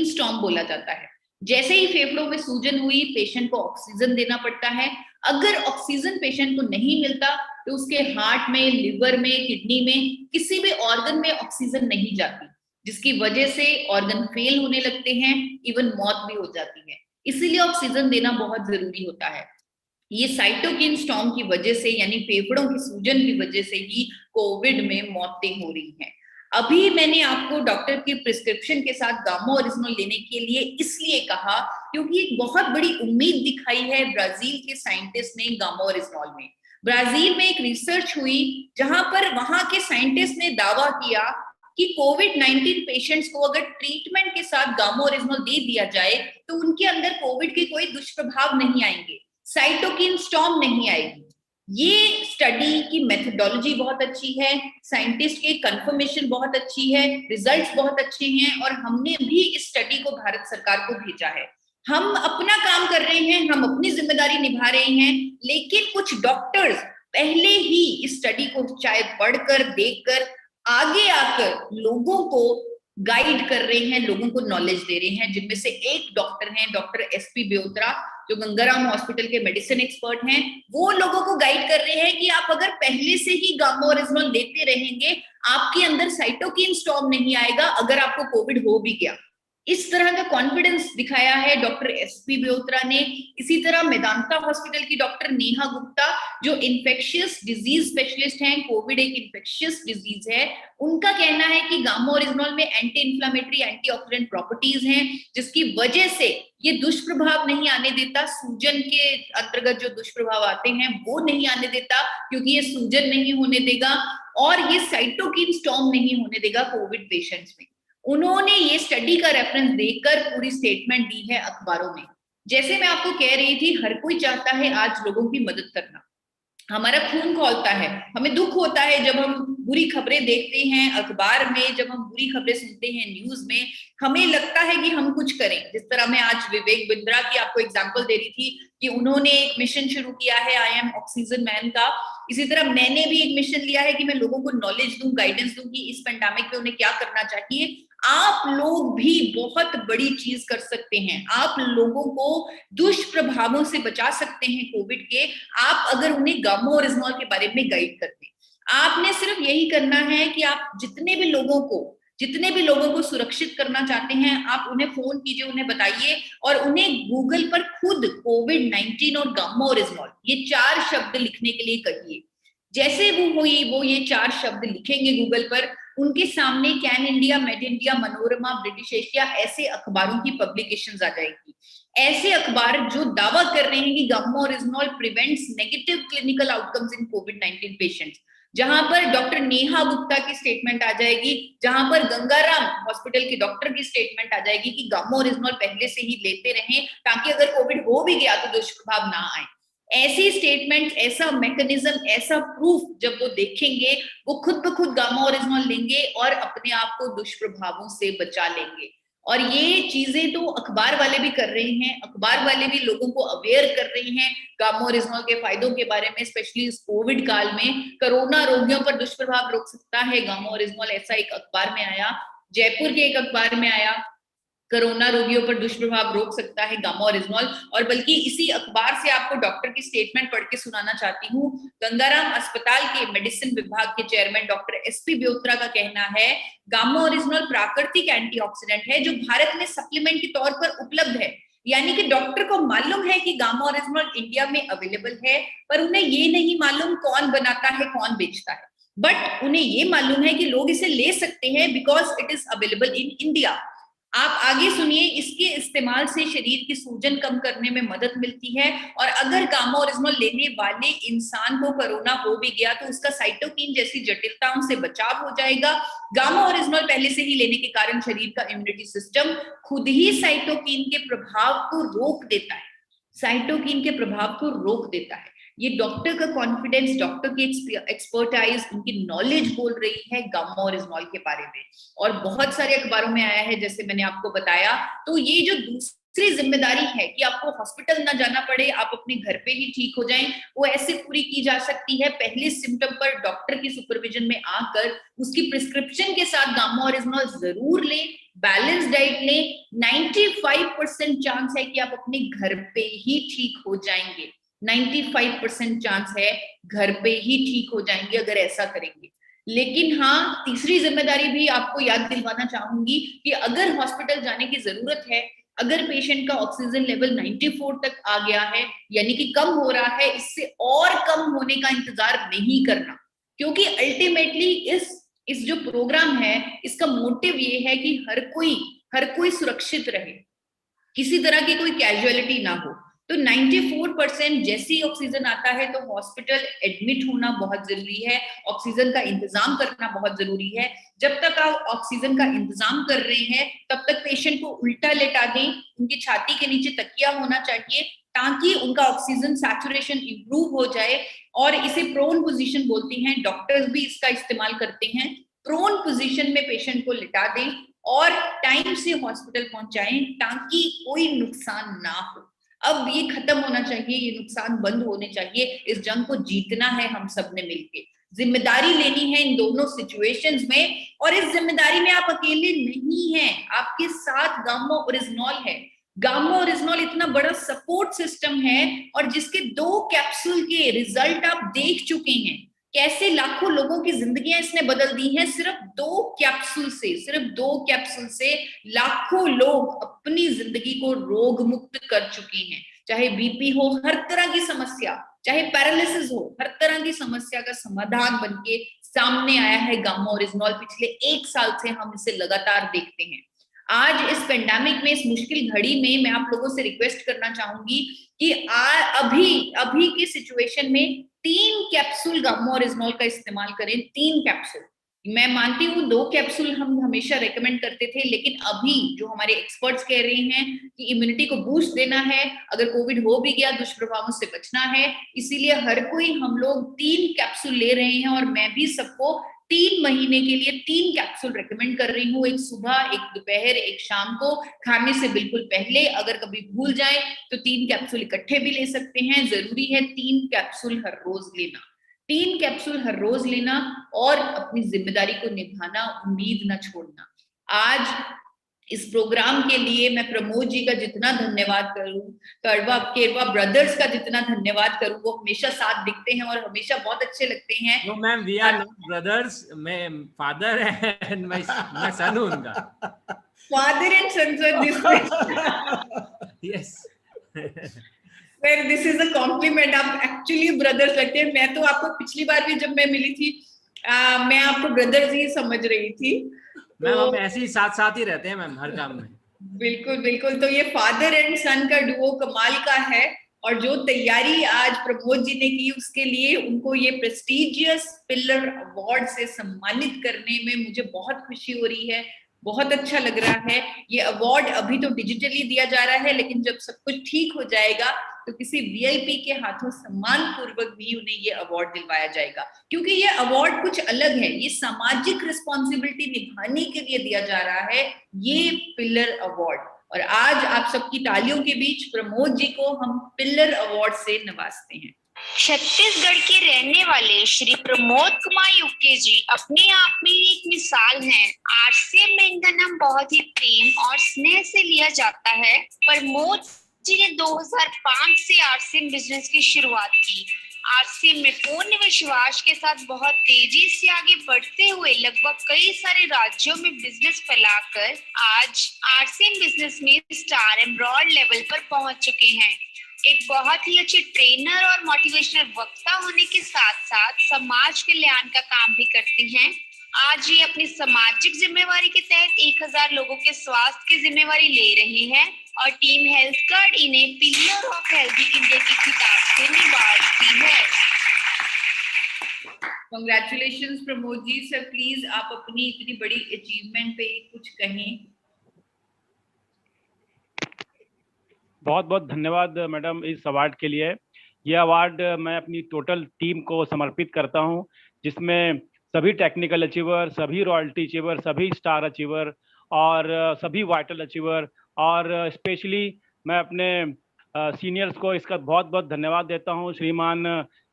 स्टॉर्म बोला जाता है। जैसे ही फेफड़ों में सूजन हुई, पेशेंट को ऑक्सीजन देना पड़ता है। अगर ऑक्सीजन पेशेंट को नहीं मिलता तो उसके हार्ट में, लिवर में, किडनी में, किसी भी ऑर्गन में ऑक्सीजन नहीं जाती, जिसकी वजह से ऑर्गन फेल होने लगते हैं, इवन मौत भी हो जाती है। इसीलिए ऑक्सीजन देना बहुत जरूरी होता है। ये साइटोकिन स्टॉर्म की वजह से, यानी फेफड़ों की सूजन की वजह से ही कोविड में मौतें हो रही हैं। अभी मैंने आपको डॉक्टर की प्रिस्क्रिप्शन के साथ गामा ओरिजिनॉल लेने के लिए इसलिए कहा क्योंकि एक बहुत बड़ी उम्मीद दिखाई है ब्राजील के साइंटिस्ट ने गामा ओरिजिनॉल में। ब्राजील में एक रिसर्च हुई जहां पर वहां के साइंटिस्ट ने दावा किया कि कोविड-19 पेशेंट्स को अगर ट्रीटमेंट के साथ गामा ओरिजिनॉल दे दिया जाए तो उनके अंदर कोविड के कोई दुष्प्रभाव नहीं आएंगे, साइटोकिन स्टॉर्म नहीं आएगी। ये स्टडी की मेथोडोलॉजी बहुत अच्छी है, साइंटिस्ट की कंफर्मेशन बहुत अच्छी है, रिजल्ट्स बहुत अच्छे हैं, और हमने भी इस स्टडी को भारत सरकार को भेजा है। हम अपना काम कर रहे हैं, हम अपनी जिम्मेदारी निभा रहे हैं, लेकिन कुछ डॉक्टर्स पहले ही इस स्टडी को शायद पढ़कर, देखकर, आगे आकर लोगों को गाइड कर रहे हैं, लोगों को नॉलेज दे रहे हैं। जिनमें से एक डॉक्टर हैं, डॉक्टर एसपी ब्योत्रा, जो गंगाराम हॉस्पिटल के मेडिसिन एक्सपर्ट हैं। वो लोगों को गाइड कर रहे हैं कि आप अगर पहले से ही गामा ओरिजिनॉल लेते रहेंगे, आपके अंदर साइटोकिन स्टॉर्म नहीं आएगा अगर आपको कोविड हो भी गया। इस तरह का कॉन्फिडेंस दिखाया है डॉक्टर एसपी ब्योत्रा ने। इसी तरह मेदांता हॉस्पिटल की डॉक्टर नेहा गुप्ता, जो इन्फेक्शियस डिजीज स्पेशलिस्ट हैं, कोविड एक इन्फेक्शियस डिजीज है, उनका कहना है कि गामा ओरिजिनॉल में एंटी इन्फ्लेमेटरी, एंटीऑक्सीडेंट प्रॉपर्टीज हैं, जिसकी वजह से ये दुष्प्रभाव नहीं आने देता। सूजन के अंतर्गत जो दुष्प्रभाव आते हैं वो नहीं आने देता, क्योंकि ये सूजन नहीं होने देगा और ये साइटोकिन स्टॉर्म नहीं होने देगा कोविड पेशेंट्स में। उन्होंने ये स्टडी का रेफरेंस देकर पूरी स्टेटमेंट दी है अखबारों में। जैसे मैं आपको कह रही थी, हर कोई चाहता है आज लोगों की मदद करना, हमारा खून खौलता है, हमें दुख होता है जब हम बुरी खबरें देखते हैं अखबार में, जब हम बुरी खबरें सुनते हैं न्यूज में, हमें लगता है कि हम कुछ करें। जिस तरह मैं आज विवेक बिंद्रा की आपको एग्जांपल दे रही थी कि उन्होंने एक मिशन शुरू किया है आई एम ऑक्सीजन मैन का, इसी तरह मैंने भी एक मिशन लिया है कि मैं लोगों को नॉलेज दूं, गाइडेंस दूं कि इस पेंडेमिक में उन्हें क्या करना चाहिए। आप लोग भी बहुत बड़ी चीज कर सकते हैं, आप लोगों को दुष्प्रभावों से बचा सकते हैं कोविड के, आप अगर उन्हें गामा और रिजनॉल के बारे में गाइड करते हैं। आपने सिर्फ यही करना है कि आप जितने भी लोगों को सुरक्षित करना चाहते हैं, आप उन्हें फोन कीजिए, उन्हें बताइए और उन्हें गूगल पर खुद कोविड-19 और गामा और रिजनॉल ये 4 शब्द लिखने के लिए कहिए। जैसे वो ये 4 शब्द लिखेंगे गूगल पर, उनके सामने can India, made India, Manorama, British Asia ऐसे अखबारों की पब्लिकेशंस आ जाएगी। ऐसे अखबार जो दावा कर रहे हैं कि गामा और रिजनॉल prevents negative clinical outcomes in कोविड-19 पेशेंट्स, जहां पर डॉक्टर नेहा गुप्ता की स्टेटमेंट आ जाएगी, जहां पर गंगाराम हॉस्पिटल के डॉक्टर की स्टेटमेंट आ जाएगी कि गामा और रिजनॉल पहले से ही लेते रहें ताकि अगर कोविड हो भी गया तो दुष्प्रभाव ना आए। ऐसी स्टेटमेंट, ऐसा मैकेनिज्म, ऐसा प्रूफ जब वो देखेंगे, वो खुद ब खुद गामा और रिजनॉल लेंगे और अपने आप को दुष्प्रभावों से बचा लेंगे। और ये चीजें तो अखबार वाले भी कर रहे हैं, अखबार वाले भी लोगों को अवेयर कर रहे हैं गामा और रिजनॉल के फायदों के बारे में, स्पेशली इस कोविड काल में। कोरोना रोगियों पर दुष्प्रभाव रोक सकता है गामा और रिजनॉल, ऐसा एक अखबार में आया, जयपुर के एक अखबार में आया, कोरोना रोगियों पर दुष्प्रभाव रोक सकता है गामा और रिजनॉल। और बल्कि इसी अखबार से आपको डॉक्टर की स्टेटमेंट पढ़ के सुनाना चाहती हूँ। गंगाराम अस्पताल के मेडिसिन विभाग के चेयरमैन डॉक्टर एसपी ब्योत्रा का कहना है, गामा और रिजनॉल प्राकृतिक एंटीऑक्सीडेंट है जो भारत में सप्लीमेंट के तौर पर उपलब्ध है। यानी कि डॉक्टर को मालूम है कि गामा और रिजनॉल इंडिया में अवेलेबल है, पर उन्हें ये नहीं मालूम कौन बनाता है, कौन बेचता है, बट उन्हें ये मालूम है कि लोग इसे ले सकते हैं because it is available in India. आप आगे सुनिए, इसके इस्तेमाल से शरीर की सूजन कम करने में मदद मिलती है, और अगर गामा और रिजनॉल लेने वाले इंसान को कोरोना हो भी गया तो उसका साइटोकिन जैसी जटिलताओं से बचाव हो जाएगा। गामा और रिजनॉल पहले से ही लेने के कारण शरीर का इम्यूनिटी सिस्टम खुद ही साइटोकिन के प्रभाव को रोक देता है, साइटोकिन के प्रभाव को रोक देता है। ये डॉक्टर का कॉन्फिडेंस, डॉक्टर की एक्सपर्टाइज, उनकी नॉलेज बोल रही है गामा और रिजनॉल के बारे में, और बहुत सारे अखबारों में आया है जैसे मैंने आपको बताया। तो ये जो दूसरी जिम्मेदारी है कि आपको हॉस्पिटल ना जाना पड़े, आप अपने घर पे ही ठीक हो जाएं, वो ऐसे पूरी की जा सकती है। पहले सिम्टम पर डॉक्टर की सुपरविजन में आकर उसकी प्रिस्क्रिप्शन के साथ गामा और रिजनॉल जरूर लें, बैलेंस डाइट लें। 95% चांस है कि आप अपने घर पे ही ठीक हो जाएंगे, 95% चांस है घर पे ही ठीक हो जाएंगे अगर ऐसा करेंगे। लेकिन हाँ, तीसरी जिम्मेदारी भी आपको याद दिलवाना चाहूंगी कि अगर हॉस्पिटल जाने की जरूरत है, अगर पेशेंट का ऑक्सीजन लेवल 94 तक आ गया है, यानी कि कम हो रहा है, इससे और कम होने का इंतजार नहीं करना, क्योंकि अल्टीमेटली इस जो प्रोग्राम है इसका मोटिव ये है कि हर कोई सुरक्षित रहे, किसी तरह की कोई कैजुअलिटी ना हो। तो 94% जैसे ही ऑक्सीजन आता है तो हॉस्पिटल एडमिट होना बहुत जरूरी है, ऑक्सीजन का इंतजाम करना बहुत जरूरी है। जब तक आप ऑक्सीजन का इंतजाम कर रहे हैं तब तक पेशेंट को उल्टा लेटा दें, उनकी छाती के नीचे तकिया होना चाहिए ताकि उनका ऑक्सीजन सैचुरेशन इंप्रूव हो जाए, और इसे प्रोन पोजीशन बोलते हैं, डॉक्टर्स भी इसका इस्तेमाल करते हैं। प्रोन पोजीशन में पेशेंट को लिटा दें और टाइम से हॉस्पिटल पहुंचाएं ताकि कोई नुकसान ना हो। अब ये खत्म होना चाहिए, ये नुकसान बंद होने चाहिए, इस जंग को जीतना है हम सब ने मिलके, जिम्मेदारी लेनी है इन दोनों सिचुएशंस में। और इस जिम्मेदारी में आप अकेले नहीं हैं, आपके साथ गामा और रिजनॉल है। गामा और रिजनॉल इतना बड़ा सपोर्ट सिस्टम है, और जिसके 2 कैप्सूल के रिजल्ट आप देख चुके हैं, कैसे लाखों लोगों की जिंदगियां इसने बदल दी हैं। सिर्फ 2 कैप्सूल से लाखों लोग अपनी जिंदगी को रोग मुक्त कर चुके हैं। चाहे बीपी हो, हर तरह की समस्या, चाहे पैरालिसिस हो, हर तरह की समस्या का समाधान बनके सामने आया है गामा और रिजनॉल। पिछले 1 साल से हम इसे लगातार देखते हैं। आज इस पेंडेमिक में, इस मुश्किल घड़ी में, मैं आप लोगों से रिक्वेस्ट करना चाहूंगी कि अभी की सिचुएशन में 3 कैप्सूल गामा और रिजनॉल का इस्तेमाल करें। 3 कैप्सूल, मैं मानती हूँ 2 कैप्सूल हम हमेशा रेकमेंड करते थे, लेकिन अभी जो हमारे एक्सपर्ट्स कह रहे हैं कि इम्यूनिटी को बूस्ट देना है, अगर कोविड हो भी गया दुष्प्रभावों से बचना है, इसीलिए हम लोग 3 कैप्सूल ले रहे हैं। और मैं भी सबको 3 महीने के लिए 3 कैप्सूल रेकमेंड कर रही हूँ, एक सुबह, एक दोपहर, एक शाम को, खाने से बिल्कुल पहले। अगर कभी भूल जाए तो 3 कैप्सूल इकट्ठे भी ले सकते हैं। जरूरी है 3 कैप्सूल हर रोज लेना, 3 कैप्सूल हर रोज लेना और अपनी जिम्मेदारी को निभाना, उम्मीद न छोड़ना। आज इस प्रोग्राम के लिए मैं प्रमोद जी का जितना धन्यवाद करूं, केरवा ब्रदर्स का जितना धन्यवाद करूं, वो हमेशा साथ दिखते हैं और हमेशा बहुत अच्छे लगते हैं। No ma'am, we are not brothers, मैं फादर एंड मैं सन हूं उनका। Father and son sir, this yes sir, this is a compliment. आप एक्चुअली ब्रदर्स लगते हैं। मैं तो आपको पिछली बार भी जब मैं मिली थी, मैं आपको ब्रदर्स ही समझ रही थी। मैम हम ऐसे ही साथ साथ ही रहते हैं मैम, हर काम में। बिल्कुल बिल्कुल। तो ये फादर एंड सन का डुओ कमाल का है, और जो तैयारी आज प्रमोद जी ने की उसके लिए उनको ये प्रेस्टिजियस पिलर अवार्ड से सम्मानित करने में मुझे बहुत खुशी हो रही है, बहुत अच्छा लग रहा है। ये अवार्ड अभी तो डिजिटली दिया जा रहा है, लेकिन जब सब कुछ ठीक हो जाएगा तो किसी वीआईपी के हाथों सम्मान पूर्वक भी उन्हें ये अवार्ड दिलवाया जाएगा, क्योंकि ये अवार्ड कुछ अलग है। ये सामाजिक रिस्पॉन्सिबिलिटी निभाने के लिए दिया जा रहा है ये पिलर अवार्ड। और आज आप सबकी तालियों के बीच प्रमोद जी को हम पिलर अवार्ड से नवाजते हैं। छत्तीसगढ़ के रहने वाले श्री प्रमोद कुमार यूके जी अपने आप में एक मिसाल हैं। आरसीएम में इनका नाम बहुत ही प्रेम और स्नेह से लिया जाता है। प्रमोद जी ने 2005 से आरसीएम बिजनेस की शुरुआत की। आरसीएम में पूर्ण विश्वास के साथ बहुत तेजी से आगे बढ़ते हुए लगभग कई सारे राज्यों में बिजनेस फैलाकर आज आरसीएम बिजनेस में स्टार एम्ब्रॉयड लेवल पर पहुंच चुके हैं। एक बहुत ही अच्छे ट्रेनर और मोटिवेशनल वक्ता होने के साथ साथ समाज कल्याण का काम भी करते हैं। आज ये अपनी सामाजिक जिम्मेवारी के तहत 1000 लोगों के स्वास्थ्य की जिम्मेवारी ले रहे हैं और टीम हेल्थ कार्ड इन्हें पिलर ऑफ हेल्दी इंडिया की खिताब से निवारती है। Congratulations Pramod ji. Sir please आप अपनी इतनी बड़ी अचीवमेंट पे कुछ कहें। बहुत बहुत धन्यवाद मैडम इस अवार्ड के लिए। यह अवार्ड मैं अपनी टोटल टीम को समर्पित करता हूं, जिसमें सभी टेक्निकल अचीवर, सभी रॉयल्टी अचीवर, सभी स्टार अचीवर और सभी वाइटल अचीवर, और स्पेशली मैं अपने सीनियर्स को इसका बहुत बहुत धन्यवाद देता हूं, श्रीमान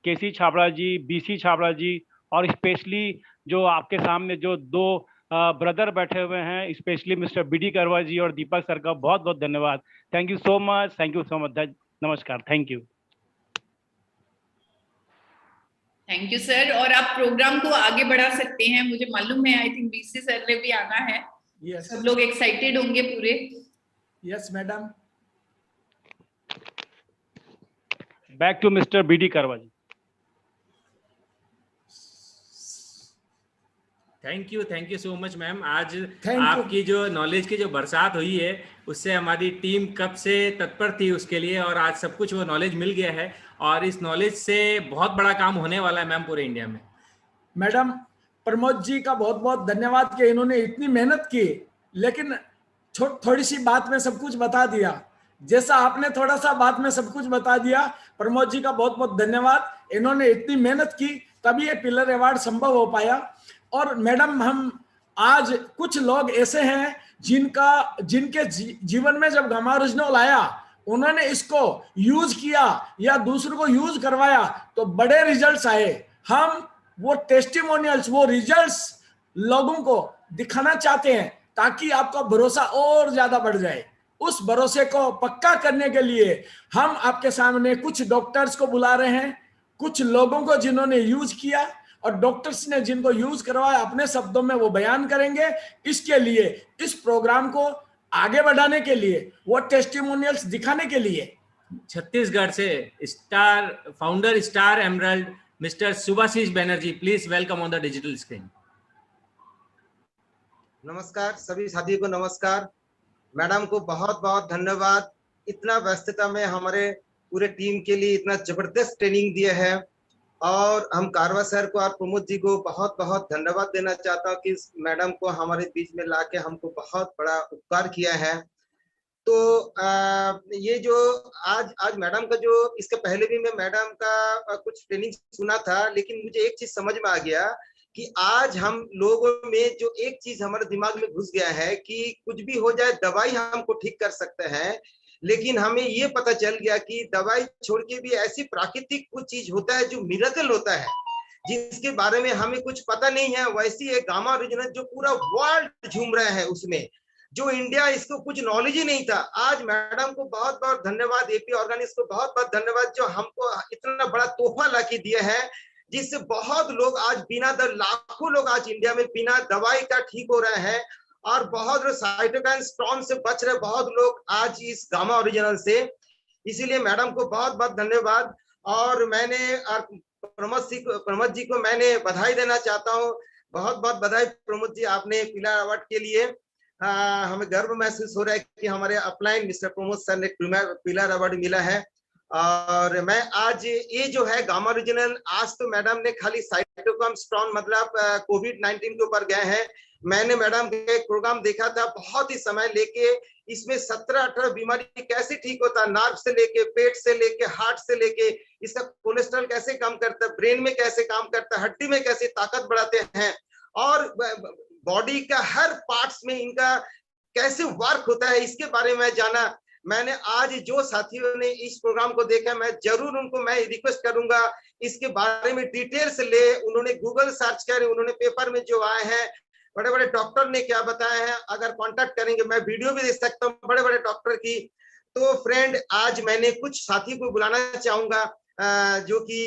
केसी छाबड़ा जी, बीसी छाबड़ा जी, और स्पेशली जो आपके सामने जो 2 ब्रदर बैठे हुए हैं, स्पेशली मिस्टर बीडी करवा जी और दीपक सर का बहुत बहुत धन्यवाद। Thank you so much, thank you so much, नमस्कार, thank you. Thank you sir. और आप प्रोग्राम को आगे बढ़ा सकते हैं, मुझे मालूम है, आई थिंक बीसी सर ने भी आना है। यस, सब लोग एक्साइटेड होंगे पूरे। Yes madam. Back to mister BD Karwa ji. Thank you so much ma'am. आज आपकी जो नॉलेज की जो बरसात हुई है उससे हमारी टीम कब से तत्पर थी उसके लिए, और आज सब कुछ वो नॉलेज मिल गया है और इस नॉलेज से बहुत बड़ा काम होने वाला है मैम पूरे इंडिया में। मैडम प्रमोद जी का बहुत बहुत धन्यवाद कि इन्होंने इतनी मेहनत की, लेकिन थोड़ी सी बात में सब कुछ बता दिया। जैसा आपने थोड़ा सा बात में सब कुछ बता दिया, प्रमोद जी का बहुत बहुत धन्यवाद। इन्होंने इतनी मेहनत की तभी ये पिलर अवार्ड संभव हो पाया। और मैडम हम आज कुछ लोग ऐसे हैं जिनके जीवन में जब गामा ओरिजिनल आया, उन्होंने इसको यूज किया या दूसरों को यूज करवाया तो बड़े रिजल्ट्स आए। हम वो टेस्टिमोनियल्स, वो रिजल्ट्स लोगों को दिखाना चाहते हैं ताकि आपका भरोसा और ज्यादा बढ़ जाए। उस भरोसे को पक्का करने के लिए हम आपके सामने कुछ डॉक्टर्स को बुला रहे हैं, कुछ लोगों को जिन्होंने यूज किया और डॉक्टर्स ने जिनको यूज करवाया, अपने शब्दों में वो बयान करेंगे। इसके लिए, इस प्रोग्राम को आगे बढ़ाने के लिए, वो टेस्टिमोनियल्स दिखाने के लिए छत्तीसगढ़ से star founder star emerald mister Subhashish Banerjee, please welcome on the digital screen. नमस्कार सभी साथियों को, नमस्कार। मैडम को बहुत बहुत धन्यवाद, इतना व्यस्तता में हमारे पूरे टीम के लिए इतना जबरदस्त ट्रेनिंग दिया है। और हम कारवा सर को और प्रमोद जी को बहुत बहुत धन्यवाद देना चाहता हूँ कि मैडम को हमारे बीच में लाके हमको बहुत बड़ा उपकार किया है। तो ये जो आज मैडम का जो, इसके पहले भी मैं मैडम का कुछ ट्रेनिंग सुना था, लेकिन मुझे एक चीज समझ में आ गया कि आज हम लोगों में जो एक चीज हमारे दिमाग में घुस गया है कि कुछ भी हो जाए दवाई हमको ठीक कर सकते हैं, लेकिन हमें ये पता चल गया कि दवाई छोड़ के भी ऐसी प्राकृतिक कुछ चीज होता है जो मिरेकल होता है, जिसके बारे में हमें कुछ पता नहीं है। वैसी एक गामा ओरिजिनल जो पूरा वर्ल्ड झूम रहा है उसमें, जो इंडिया इसको कुछ नॉलेज ही नहीं था। आज मैडम को बहुत बहुत धन्यवाद, एपी ऑर्गेनिक्स को बहुत बहुत धन्यवाद जो हमको इतना बड़ा तोहफा लाके दिया है, जिससे बहुत लोग आज बिना लाखों लोग आज इंडिया में बिना दवाई का ठीक हो रहे हैं, और बहुत लोग साइटोकाइन स्टॉर्म से बच रहे, बहुत लोग आज इस गामा ओरिजिनल से। इसीलिए मैडम को बहुत बहुत धन्यवाद। और मैंने प्रमोद जी को मैंने बधाई देना चाहता हूँ, बहुत बहुत बधाई प्रमोद जी, आपने पिलर अवार्ड के लिए हमें गर्व महसूस हो रहा है कि हमारे अपलाइन मिस्टर प्रमोद सर ने पिलर अवार्ड मिला है। और मैं आज ये जो है गामा ओरिजिनल, आज तो मैडम ने खाली साइटोकाइन स्टॉर्म मतलब कोविड-19 के ऊपर गए हैं। मैंने मैडम का एक प्रोग्राम देखा था, बहुत ही समय लेके इसमें 17-18 बीमारी कैसे ठीक होता है, नर्व से लेके, पेट से लेके, हार्ट से लेके, इसका कोलेस्ट्रॉल कैसे काम करता है, ब्रेन में कैसे काम करता है, हड्डी में कैसे ताकत बढ़ाते हैं, और बॉडी का हर पार्ट्स में इनका कैसे वर्क होता है, इसके बारे में जाना। मैंने आज जो साथियों ने इस प्रोग्राम को देखा, मैं जरूर उनको मैं रिक्वेस्ट करूंगा इसके बारे में डिटेल से ले। उन्होंने गूगल सर्च करे, उन्होंने पेपर में जो आए हैं, बड़े बड़े डॉक्टर ने क्या बताया है, अगर कांटेक्ट करेंगे, मैं वीडियो भी दे सकता हूँ बड़े बड़े डॉक्टर की। तो फ्रेंड, आज मैंने कुछ साथी को बुलाना चाहूंगा जो कि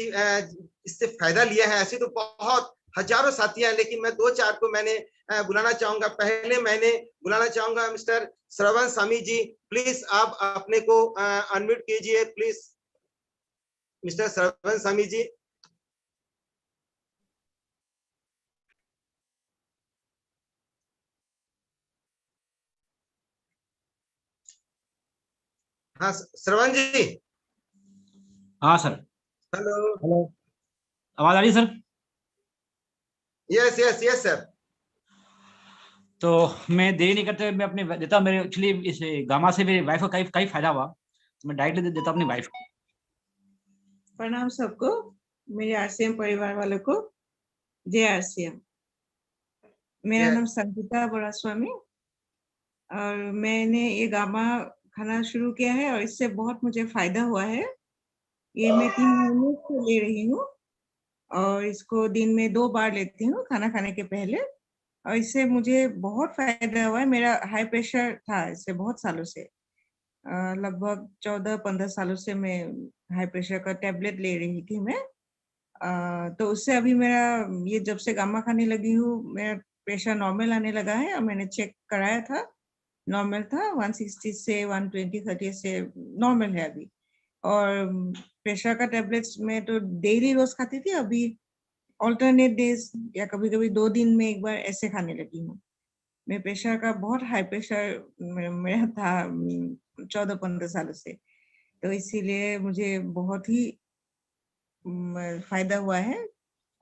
इससे फायदा लिया है। ऐसे तो बहुत हजारों साथी हैं, लेकिन मैं 2-4 को मैंने बुलाना चाहूंगा। पहले मैंने बुलाना चाहूंगा mister Shravan Swami ji, please आप अपने को अनम्यूट कीजिए प्लीज, मिस्टर श्रवण स्वामी जी। हाँ श्रवण जी। हाँ सर। हेलो, आवाज आ रही है sir? Yes yes yes sir. तो मैं देरी नहीं करते, मैं अपने देता हूँ। मेरे एक्चुअली इस गामा से मेरी वाइफ को कई फायदा हुआ, तो मैं डायरेक्टली देता हूँ अपनी वाइफ को। प्रणाम सबको, मेरे आरसीएम परिवार वालों को जय आरसीएम। मेरा नाम संगीता बड़ा स्वामी, और मैंने ये गामा खाना शुरू किया है और इससे बहुत मुझे फायदा हुआ है। ये मैं 3 महीने से ले रही हूँ और इसको दिन में 2 बार लेती हूँ खाना खाने के पहले, और इससे मुझे बहुत फायदा हुआ है। मेरा हाई प्रेशर था इससे बहुत सालों से, लगभग 14-15 सालों से मैं हाई प्रेशर का टैबलेट ले रही थी मैं। तो उससे अभी मेरा ये जब से गामा खाने लगी हूँ, मेरा प्रेशर नॉर्मल आने लगा है, और मैंने चेक कराया था, नॉर्मल था, 160 से 120-130 से नॉर्मल है अभी। और प्रेशर का टैबलेट्स में तो डेली रोज खाती थी, अभी ऑल्टरनेट डेज या कभी कभी 2 दिन में एक बार ऐसे खाने लगी हूँ। मैं प्रेशर का बहुत हाई प्रेशर मेरा था 14-15 सालों से, तो इसीलिए मुझे बहुत ही फायदा हुआ है।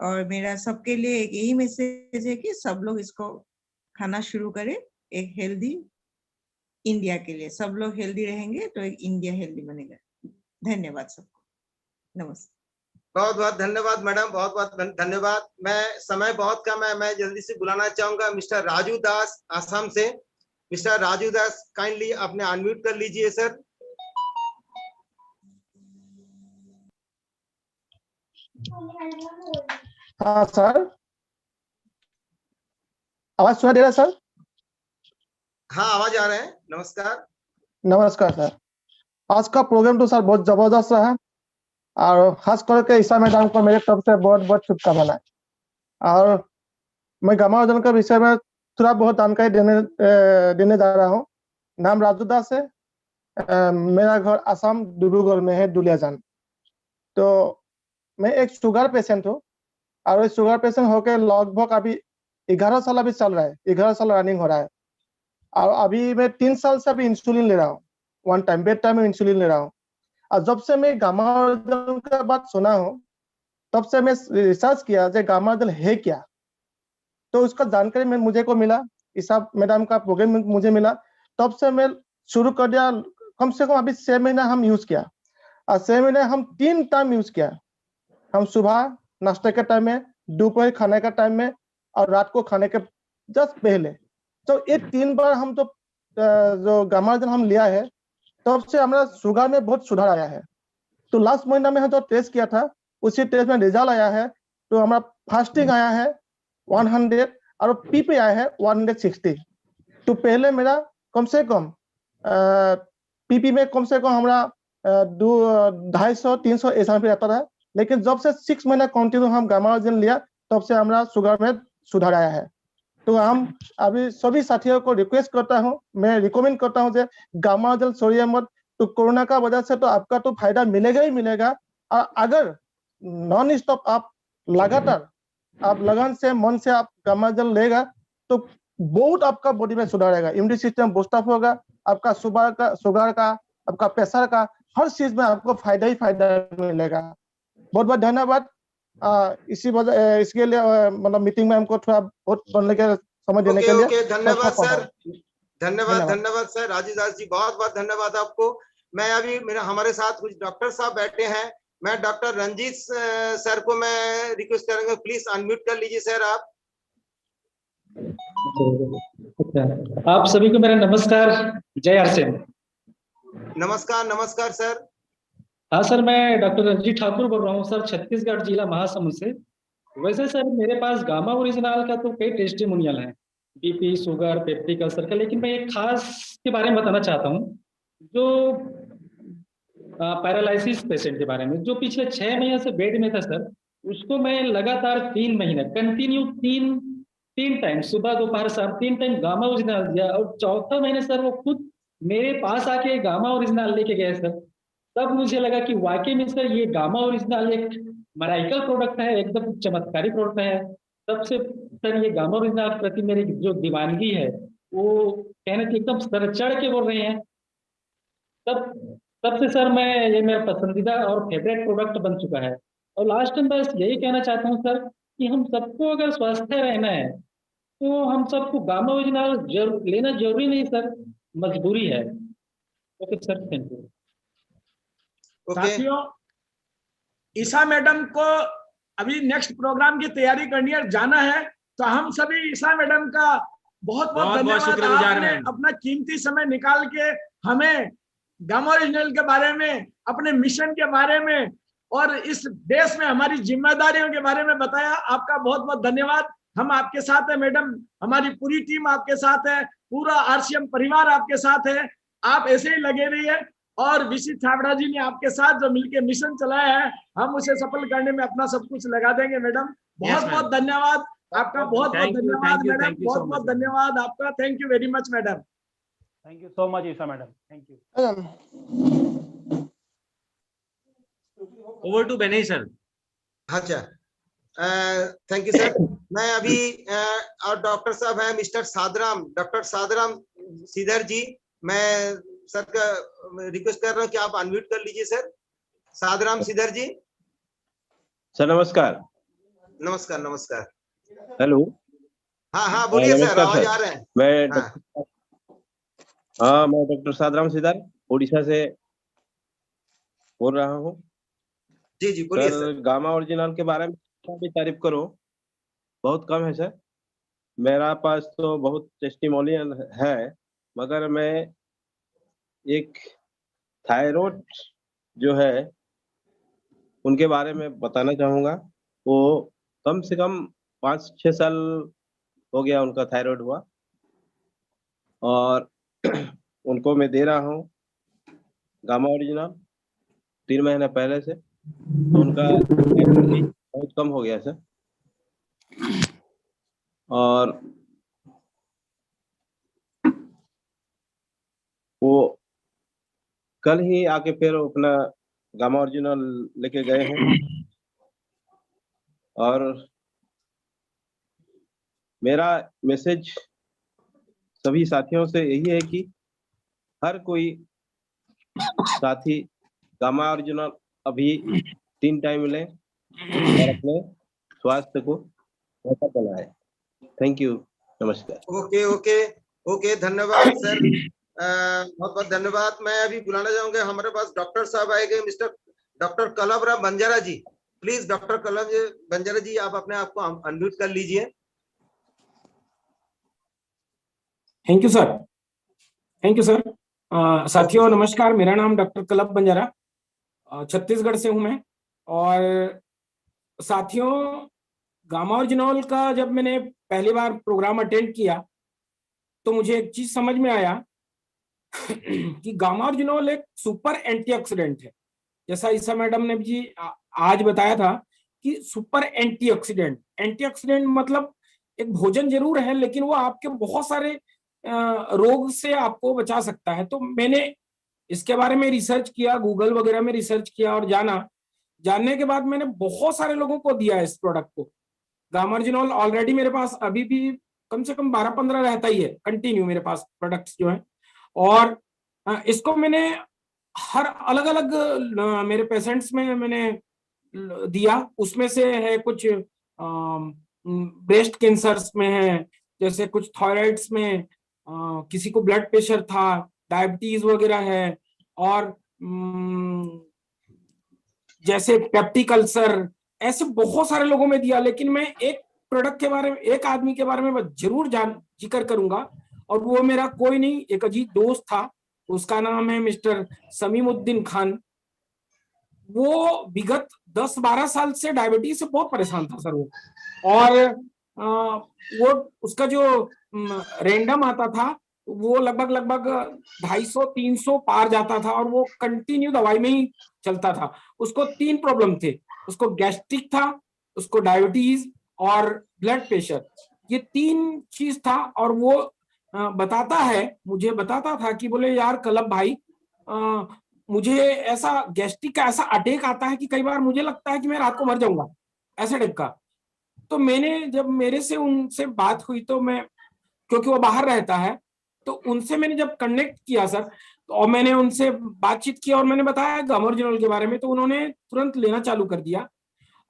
और मेरा सबके लिए एक यही मैसेज है कि सब लोग इसको खाना शुरू करें, एक हेल्दी इंडिया के लिए। सब लोग हेल्दी रहेंगे तो एक इंडिया हेल्दी बनेगा। धन्यवाद सबको, नमस्ते। बहुत बहुत धन्यवाद मैडम, बहुत बहुत धन्यवाद। मैं समय बहुत कम है, मैं जल्दी से बुलाना चाहूंगा मिस्टर राजू दास आसाम से। मिस्टर राजू दास, काइंडली अपने अनम्यूट कर लीजिए सर। हाँ सर, आवाज सुना दे रहा सर? हाँ आवाज आ रहा है, नमस्कार। नमस्कार सर। आज का प्रोग्राम तो सर बहुत जबरदस्त रहा, और खास करके ईशा मैडम को मेरे तरफ से बहुत बहुत शुभकामनाएं। और मैं गामा ओरिजिनल के विषय में थोड़ा बहुत जानकारी देने जा रहा हूँ। नाम राजू दास है, मेरा घर आसाम डिब्रूगढ़ में है, दुलियाजान। तो मैं एक शुगर पेशेंट हूँ, और शुगर पेशेंट होकर लगभग अभी 11 साल अभी चल रहा है, 11 साल रनिंग हो रहा है। और अभी मैं 3 साल से अभी इंसुलिन ले रहा हूँ, 1 टाइम बेड टाइम में इंसुलिन ले रहा हूँ। और जब से मैं गामा ओरिजिनल का बात सुना हूँ, तब से मैं रिसर्च किया कि गामा ओरिजिनल है क्या। तो उसका जानकारी में मुझे को मिला, ईशा मैडम का प्रोग्राम मुझे मिला, तब से मैं शुरू कर दिया। कम से कम अभी 6 महीना हम यूज किया, और 6 महीने हम 3 टाइम यूज किया। हम सुबह नाश्ते के टाइम में दोपहर खाने का टाइम में और रात को खाने के जस्ट पहले। तो ये 3 बार हम तो जो गामार्जन हम लिया है तब से हमारा शुगर में बहुत सुधार आया है। तो लास्ट महीना में हम जो टेस्ट किया था उसी टेस्ट में रिजल्ट आया है। तो हमारा फास्टिंग आया है 100 और पीपी आया है 160। तो पहले मेरा कम से कम पीपी में कम से कम हमारा 250-300 ऐसा भी आता था, लेकिन जब से 6 महीना कंटिन्यू हम गामार्जन लिया तब से हमारा शुगर में सुधार आया है। तो हम अभी सभी साथियों को रिक्वेस्ट करता हूँ, मैं रिकमेंड करता हूँ कि गामार्जन छोड़िए मत। तो कोरोना का वजह से तो आपका तो फायदा मिलेगा ही मिलेगा, और अगर नॉन स्टॉप आप लगातार आप लगन से मन से आप गामार्जन लेगा तो बहुत आपका बॉडी में सुधार आएगा, इम्यूनिटी सिस्टम बूस्ट अप होगा, आपका शुगर का आपका प्रेशर का हर चीज में आपको फायदा ही फायदा मिलेगा। बहुत बहुत धन्यवाद। इसी वजह इसके लिए मतलब मीटिंग में हमको थोड़ा बहुत बनने के समय देने के लिए धन्यवाद सर, धन्यवाद सर। राजीव दास जी बहुत बहुत धन्यवाद आपको। मैं अभी हमारे साथ कुछ डॉक्टर साहब बैठे हैं, मैं डॉक्टर रंजीत सर को मैं रिक्वेस्ट करूंगा, प्लीज अनम्यूट कर लीजिए सर आप। अच्छा, आप सभी को मेरा नमस्कार, जय आरसीएम। नमस्कार नमस्कार सर। हाँ सर, मैं डॉक्टर रंजीत ठाकुर बोल रहा हूँ सर, छत्तीसगढ़ जिला महासमुंद से। वैसे सर मेरे पास गामा ओरिजिनल का तो कई टेस्टिमोनियल है, बीपी, शुगर, पेप्टिक अल्सर का, लेकिन मैं एक खास के बारे में बताना चाहता हूँ, जो पैरालिसिस पेशेंट के बारे में, जो पिछले 6 महीने से बेड में था सर। उसको मैं लगातार 3 महीने कंटिन्यू तीन टाइम सुबह दोपहर शाम 3 टाइम गामा ओरिजिनल दिया, और चौथा महीने सर वो खुद मेरे पास आके गामा ओरिजिनल लेके गए सर। तब मुझे लगा कि वाकई में सर ये गामा ओरिजिनल एक मराइकल प्रोडक्ट है, एकदम चमत्कारी प्रोडक्ट है। तब से सर ये गामा ओरिजिनल के प्रति मेरी जो दीवानगी है वो कहना चाहिए एकदम सर चढ़ के बोल रहे हैं। तब से सर मैं ये मेरा पसंदीदा और फेवरेट प्रोडक्ट बन चुका है। और लास्ट में बस यही कहना चाहता हूँ सर कि हम सबको अगर स्वस्थ रहना है तो हम सबको गामा ओरिजिनल लेना जरूरी नहीं सर, मजबूरी है। Okay sir, thank you. साथियों, ईशा मैडम को अभी नेक्स्ट प्रोग्राम की तैयारी करनी है, जाना है, तो हम सभी ईशा मैडम का बहुत बहुत धन्यवाद। आपने अपना कीमती समय निकाल के हमें गामा ओरिजिनल के बारे में, अपने मिशन के बारे में और इस देश में हमारी जिम्मेदारियों के बारे में बताया। आपका बहुत बहुत धन्यवाद। हम आपके साथ है मैडम, हमारी पूरी टीम आपके साथ है, पूरा आरसीएम परिवार आपके साथ है। आप ऐसे ही लगे रहिए, और विशिष्ट छाबड़ा जी ने आपके साथ जो मिलकर मिशन चलाया है, हम उसे सफल करने में अपना सब कुछ लगा देंगे। मैडम बहुत बहुत धन्यवाद आपका, बहुत बहुत धन्यवाद मैडम, बहुत बहुत धन्यवाद आपका। Thank you very much madam. Thank you so much Isha madam, thank you. Over to Beni sir. अच्छा, थैंक यू सर। मैं अभी और डॉक्टर साहब हैं मिस्टर सादराम, डॉक्टर सादराम श्रीधर जी, मैं सर का रिक्वेस्ट कर रहा हूँ कि आप अनम्यूट कर लीजिए सर। सादराम श्रीधर जी। सर नमस्कार। नमस्कार नमस्कार। हेलो। हाँ हाँ बोलिए सर, आवाज आ रहे हैं। मैं डॉक्टर सादराम श्रीधर उड़ीसा से बोल रहा हूँ। जी जी बोलिए सर। गामा ओरिजिनल के बारे में भी तारीफ करो, बहुत कम है सर। मेरा पास तो बहुत टेस्टिमोनियल है, मगर मैं एक थायराइड जो है उनके बारे में बताना चाहूँगा। वो कम से कम 5-6 साल हो गया उनका थायराइड हुआ, और उनको मैं दे रहा हूँ गामा ओरिजिनल 3 महीने पहले से। तो उनका बहुत कम हो गया सर, और वो कल ही आके फिर अपना गामा ओरिजिनल लेके गए हैं। और मेरा मैसेज सभी साथियों से यही है कि हर कोई साथी गामा ओरिजिनल अभी 3 टाइम लें और अपने स्वास्थ्य को बेहतर बनाए। थैंक यू, नमस्कार। ओके ओके ओके, धन्यवाद सर, बहुत बहुत धन्यवाद। मैं अभी बुलाना चाहूंगा, हमारे पास डॉक्टर साहब आए गए, mister doctor Kalbara Banjara ji. Please doctor Kalab Banjara ji, आप अपने आप को अनम्यूट कर लीजिए। Thank you sir, thank you sir. साथियों नमस्कार, मेरा नाम डॉक्टर कलब बंजारा, छत्तीसगढ़ से हूं मैं। और साथियों, गामा ओरिजिनॉल का जब मैंने पहली बार प्रोग्राम अटेंड किया तो मुझे एक चीज समझ में आया कि गामा ओरिजिनॉल एक सुपर एंटीऑक्सीडेंट है। जैसा ईसा मैडम ने भी आज बताया था कि सुपर एंटीऑक्सीडेंट, एंटीऑक्सीडेंट मतलब एक भोजन जरूर है लेकिन वो आपके बहुत सारे रोग से आपको बचा सकता है। तो मैंने इसके बारे में रिसर्च किया, गूगल वगैरह में रिसर्च किया और जानने के बाद मैंने बहुत सारे लोगों को दिया इस प्रोडक्ट को। गामा ओरिजिनॉल ऑलरेडी मेरे पास अभी भी कम से कम 12-15 रहता ही है कंटिन्यू मेरे पास प्रोडक्ट्स जो है। और इसको मैंने हर अलग अलग मेरे पेशेंट्स में मैंने दिया। उसमें से है कुछ ब्रेस्ट कैंसर्स में है, जैसे कुछ थायराइड्स में, किसी को ब्लड प्रेशर था, डायबिटीज वगैरह है, और जैसे पेप्टिक अल्सर, ऐसे बहुत सारे लोगों में दिया। लेकिन मैं एक प्रोडक्ट के बारे में, एक आदमी के बारे में जरूर जिक्र करूंगा, और वो मेरा कोई नहीं, एक अजीज दोस्त था, उसका नाम है मिस्टर समीमुद्दीन खान। वो विगत 10-12 साल से डायबिटीज से बहुत परेशान था सर वो। और वो उसका जो रैंडम आता था वो लगभग 250-300 पार जाता था, और वो कंटिन्यू दवाई में ही चलता था। उसको 3 प्रॉब्लम थे, उसको गैस्ट्रिक था, उसको डायबिटीज और ब्लड प्रेशर, ये 3 चीज था। और वो मुझे बताता था कि बोले यार कलब भाई, मुझे ऐसा गैस्ट्रिक का ऐसा अटैक आता है कि कई बार मुझे लगता है कि मैं रात को मर जाऊंगा, ऐसे टाइप का। तो मैंने जब मेरे से उनसे बात हुई तो मैं, क्योंकि वो बाहर रहता है, तो उनसे मैंने जब कनेक्ट किया सर, तो और मैंने उनसे बातचीत की और मैंने बताया गामा ओरिजिनॉल के बारे में, तो उन्होंने तुरंत लेना चालू कर दिया।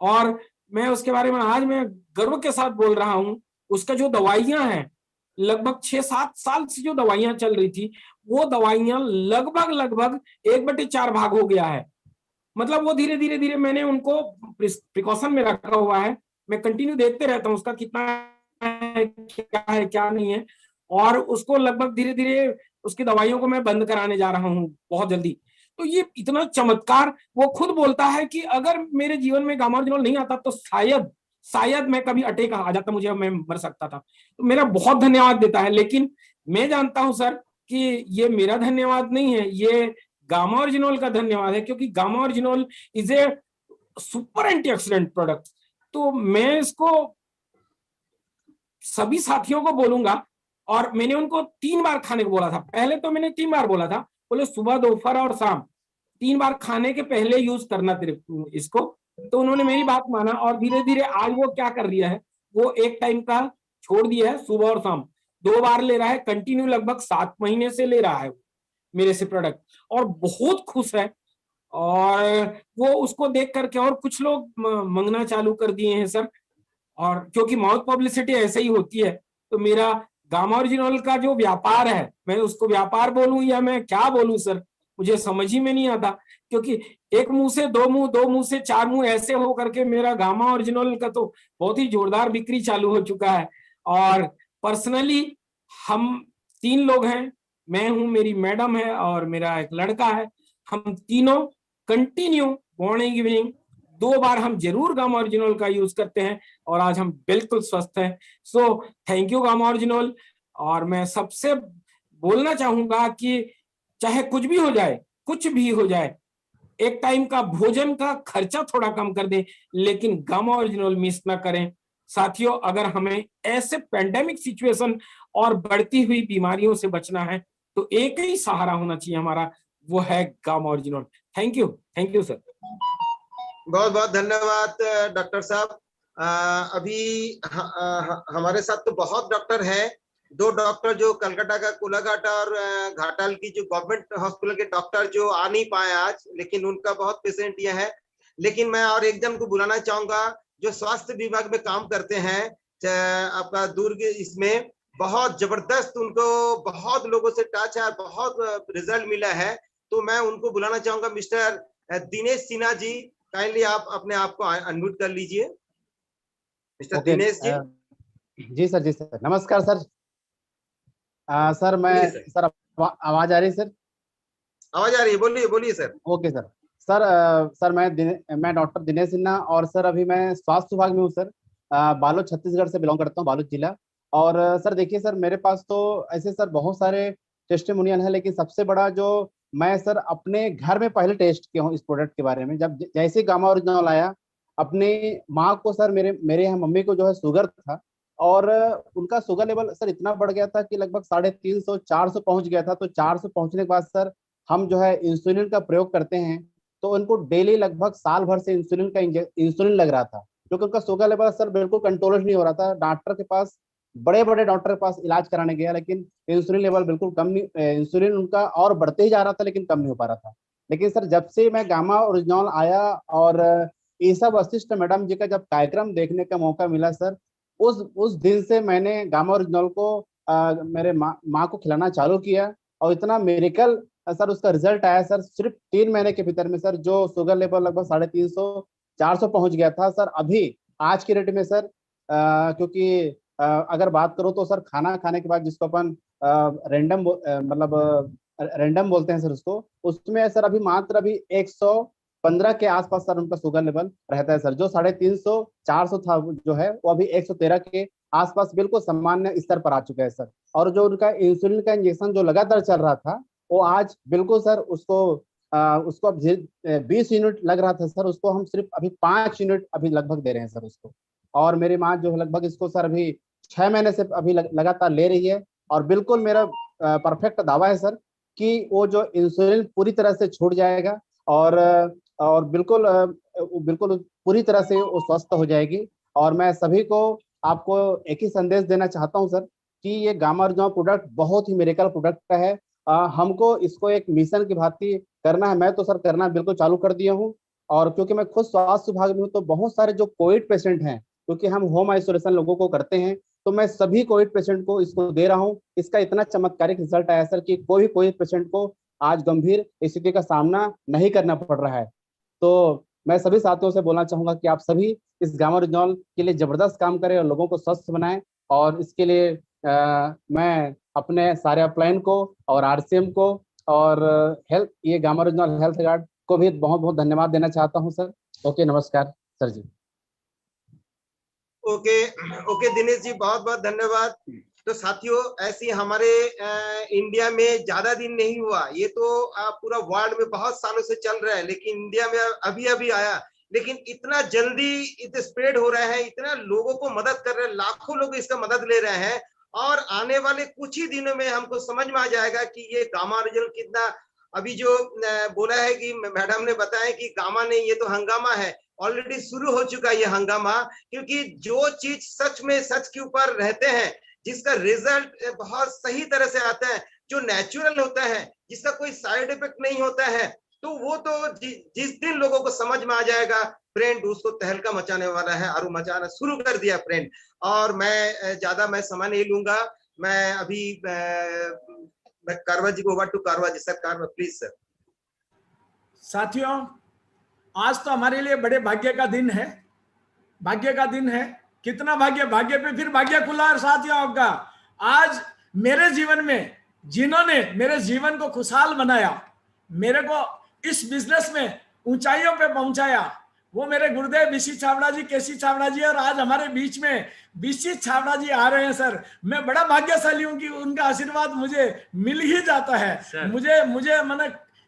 और मैं उसके बारे में आज मैं गर्व के साथ बोल रहा हूँ। उसका जो दवाइयां हैं, लगभग 6-7 साल से जो दवाइयां चल रही थी, वो दवाइयां लगभग 1/4 भाग हो गया है। मतलब वो धीरे धीरे मैंने उनको प्रिकॉशन में रखा हुआ है, मैं कंटिन्यू देखते रहता हूँ उसका कितना है, क्या है क्या नहीं है, और उसको लगभग धीरे धीरे उसकी दवाइयों को मैं बंद कराने जा रहा हूँ बहुत जल्दी। तो ये इतना चमत्कार, वो खुद बोलता है कि अगर मेरे जीवन में गामा ओरिजिनॉल नहीं आता तो शायद मैं कभी अटैक आ जाता मुझे, मैं मर सकता था। तो मेरा बहुत धन्यवाद देता है। लेकिन मैं जानता हूं सर कि ये मेरा धन्यवाद नहीं है, ये गामा ओरिजिनॉल का धन्यवाद है, क्योंकि gamma oryzanol is a super antioxidant product. तो मैं इसको सभी साथियों को बोलूंगा, और मैंने उनको 3 बार खाने को बोला था। पहले तो मैंने 3 बार बोला था, बोले सुबह, दोपहर और शाम 3 बार खाने के पहले यूज करना तेरे इसको। तो उन्होंने मेरी बात माना, और धीरे धीरे आज वो क्या कर रही है, वो एक टाइम का छोड़ दिया है, सुबह और शाम 2 बार ले रहा है कंटिन्यू, लगभग 7 महीने से ले रहा है मेरे से प्रोडक्ट, और बहुत खुश है। और वो उसको देख करके और कुछ लोग मंगना चालू कर दिए हैं सर। और क्योंकि माउथ पब्लिसिटी ऐसे ही होती है, तो मेरा गामा ओरिजिनॉल का जो व्यापार है, मैं उसको व्यापार बोलूं या मैं क्या बोलूं सर, मुझे समझ ही में नहीं आता। क्योंकि एक मुंह से 2 मुंह, 2 मुंह से 4 मुंह, ऐसे हो करके मेरा गामा ओरिजिनॉल का तो बहुत ही जोरदार बिक्री चालू हो चुका है। और पर्सनली हम 3 लोग हैं, मैं हूं, मेरी मैडम है और मेरा एक लड़का है। हम तीनों कंटिन्यू मॉर्निंग इवनिंग 2 बार हम जरूर गामा ओरिजिनॉल का यूज करते हैं, और आज हम बिल्कुल स्वस्थ हैं। So thank you gamma oryzanol. और मैं सबसे बोलना चाहूंगा कि चाहे कुछ भी हो जाए, एक टाइम का भोजन का खर्चा थोड़ा कम कर दें, लेकिन गामा ओरिजिनॉल मिस ना करें। साथियों, अगर हमें ऐसे पेंडेमिक सिचुएशन और बढ़ती हुई बीमारियों से बचना है तो एक ही सहारा होना चाहिए हमारा, वो है gamma original. Thank you sir. बहुत बहुत धन्यवाद डॉक्टर साहब। अभी हमारे साथ तो बहुत डॉक्टर हैं, 2 डॉक्टर जो कलकत्ता का कुलाघाटा और घाटाल की जो गवर्नमेंट हॉस्पिटल के डॉक्टर जो आ नहीं पाए आज, लेकिन उनका बहुत पेशेंट ये है। लेकिन मैं और एक जन को बुलाना चाहूंगा जो स्वास्थ्य विभाग में काम करते हैं, आपका दुर्ग, इसमें बहुत जबरदस्त, उनको बहुत लोगों से टच है, बहुत रिजल्ट मिला है। तो मैं उनको बुलाना चाहूंगा, मिस्टर दिनेश सिन्हा जी, काइंडली आप अपने आप को अनम्यूट कर लीजिए मिस्टर दिनेश जी। जी सर, जी सर, नमस्कार सर। सर मैं बोलिए सर। सर आवाज आ रही है सर? आवाज आ रही है, बोलिए बोलिए sir. Okay sir. Sir sir मैं डॉक्टर दिनेश सिन्हा, और सर अभी मैं स्वास्थ्य विभाग में हूँ सर। बालोद छत्तीसगढ़ से बिलोंग करता हूँ, बालोद जिला। और सर देखिए सर, मेरे पास तो ऐसे सर बहुत सारे टेस्टिमोनियल है, लेकिन सबसे बड़ा जो मैं सर अपने घर में पहले टेस्ट किया हूँ इस प्रोडक्ट के बारे में। जब जैसे गामा ओरिजिनल आया, अपने माँ को सर, मेरे यहाँ मम्मी को जो है शुगर था, और उनका शुगर लेवल सर इतना बढ़ गया था कि लगभग 350 400 पहुंच गया था। तो 400 पहुंचने के बाद सर हम जो है इंसुलिन का प्रयोग करते हैं, तो उनको डेली लगभग साल भर से इंसुलिन लग रहा था, क्योंकि उनका शुगर लेवल सर बिल्कुल कंट्रोल नहीं हो रहा था। डॉक्टर के पास, बड़े बड़े डॉक्टर के पास इलाज कराने गया, लेकिन इंसुलिन लेवल बिल्कुल कम नहीं, इंसुलिन उनका और बढ़ते ही जा रहा था, लेकिन कम नहीं हो पा रहा था। लेकिन सर जब से मैं गामा ओरिजिनल आया और ईसा वशिष्ठ मैडम जी का जब कार्यक्रम देखने का मौका मिला सर, उस दिन से मैंने गामा ओरिजिनल को मेरे माँ को खिलाना चालू किया, और इतना मेरिकल सर उसका रिजल्ट आया सर। सिर्फ 3 महीने के भीतर में सर जो शुगर लेवल लगभग 350 400 पहुंच गया था सर, अभी आज की डेट में सर, क्योंकि अगर बात करो तो सर खाना खाने के बाद जिसको अपन रैंडम बोलते हैं सर उसको, उसमें सर अभी मात्र अभी 115 के आसपास सर उनका शुगर लेवल रहता है सर। जो 350 400 था जो है, वो अभी 113 के आसपास बिल्कुल सामान्य स्तर पर आ चुका है सर। और जो उनका इंसुलिन का इंजेक्शन जो लगातार चल रहा था, वो आज बिल्कुल सर उसको अब 20 यूनिट लग रहा था सर, उसको हम सिर्फ अभी 5 यूनिट अभी लगभग दे रहे हैं सर उसको। और मेरी माँ जो है लगभग इसको सर अभी 6 महीने से अभी लगातार ले रही है, और बिल्कुल मेरा परफेक्ट दावा है सर कि वो जो इंसुलिन पूरी तरह से छूट जाएगा, और बिल्कुल बिल्कुल पूरी तरह से वो स्वस्थ हो जाएगी। और मैं सभी को आपको एक ही संदेश देना चाहता हूं सर कि ये गामा ओरिजिनल प्रोडक्ट बहुत ही मेरेकल प्रोडक्ट का है। हमको इसको एक मिशन की भांति करना है। मैं तो सर करना बिल्कुल चालू कर दिया हूँ, और क्योंकि मैं खुद स्वास्थ्य विभाग में हूँ, तो बहुत सारे जो कोविड पेशेंट हैं, क्योंकि हम होम आइसोलेशन लोगों को करते हैं, तो मैं सभी कोविड पेशेंट को इसको दे रहा हूँ। इसका इतना चमत्कारिक रिजल्ट आया सर कि कोई कोविड पेशेंट को आज गंभीर स्थिति का सामना नहीं करना पड़ रहा है। तो मैं सभी साथियों से बोलना चाहूंगा कि आप सभी इस गामा ओरिजिनल के लिए जबरदस्त काम करें और लोगों को स्वस्थ बनाएं। और इसके लिए मैं अपने सारे अपलाइन को और आरसीएम को और ये गामा ओरिजिनल हेल्थ गार्ड को भी बहुत बहुत धन्यवाद देना चाहता हूं सर। ओके, नमस्कार सर जी। ओके दिनेश जी, बहुत बहुत धन्यवाद। तो साथियों, ऐसी हमारे इंडिया में ज्यादा दिन नहीं हुआ, ये तो पूरा वर्ल्ड में बहुत सालों से चल रहा है, लेकिन इंडिया में अभी अभी आया। लेकिन इतना जल्दी स्प्रेड हो रहा है, इतना लोगों को मदद कर रहे हैं, लाखों लोग इसका मदद ले रहे हैं। और आने वाले कुछ ही दिनों में हमको समझ में आ जाएगा कि ये गामा ओरिजिनल कितना, अभी जो बोला है कि मैडम ने बताया कि गामा नहीं, ये तो हंगामा है। ऑलरेडी शुरू हो चुका है ये हंगामा, क्योंकि जो चीज सच में सच के ऊपर रहते हैं, जिसका रिजल्ट बहुत सही तरह से आता है, जो नेचुरल होता है, जिसका कोई साइड इफेक्ट नहीं होता है, तो वो तो जिस दिन लोगों को समझ में आ जाएगा फ्रेंड, उसको तहलका मचाने वाला है, और मचाना शुरू कर दिया फ्रेंड। और मैं ज्यादा समय नहीं लूंगा। मैं अभी मैं कारवा जी को ओवर टू कारवा जी। सर कारवा प्लीज सर। साथियों, आज तो हमारे लिए बड़े भाग्य का दिन है, भाग्य का दिन है। कितना भाग्य, भाग्य पे फिर भाग्य खुला है साथियों आपका। आज मेरे जीवन में जिन्होंने मेरे जीवन को खुशहाल बनाया, मेरे को इस बिजनेस में ऊंचाइयों पे पहुंचाया, वो मेरे गुरुदेव बीसी छाबड़ा जी, केसी छाबड़ा जी। और आज हमारे बीच में बीसी छाबड़ा जी आ रहे हैं सर। मैं बड़ा भाग्यशाली हूं कि उनका आशीर्वाद मुझे मिल ही जाता है।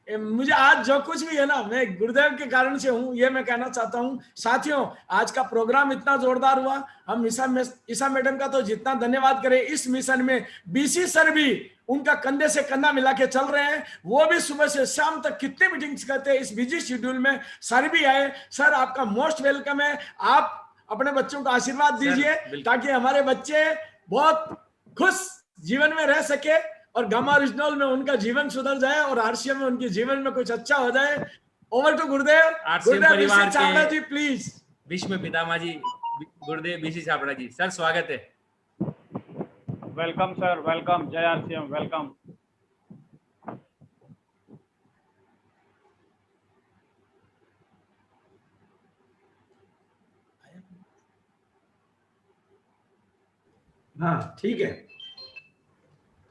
मुझे आज जो कुछ भी है ना, मैं गुरुदेव के कारण से हूँ, ये मैं कहना चाहता हूँ। साथियों, आज का प्रोग्राम इतना जोरदार हुआ। हम ईसा मैडम का तो जितना धन्यवाद करें, इस मिशन में बीसी सर भी उनका कंधे से कंधा मिला के चल रहे हैं। वो भी सुबह से शाम तक कितने मीटिंग्स करते हैं इस बिजी शेड्यूल में। सर भी आए। सर आपका मोस्ट वेलकम है। आप अपने बच्चों को आशीर्वाद दीजिए ताकि हमारे बच्चे बहुत खुश जीवन में रह सके और गामा ओरिजिनल में उनका जीवन सुधर जाए और आरसीएम में उनके जीवन में कुछ अच्छा हो जाए। ओवर टू गुरुदेव। परिवार छाबड़ा जी please. Bhishma Pitamah ji Gurudev BC Chhabra ji, sir स्वागत है। Welcome sir, welcome. जय आरसीएम, वेलकम। हाँ ठीक है।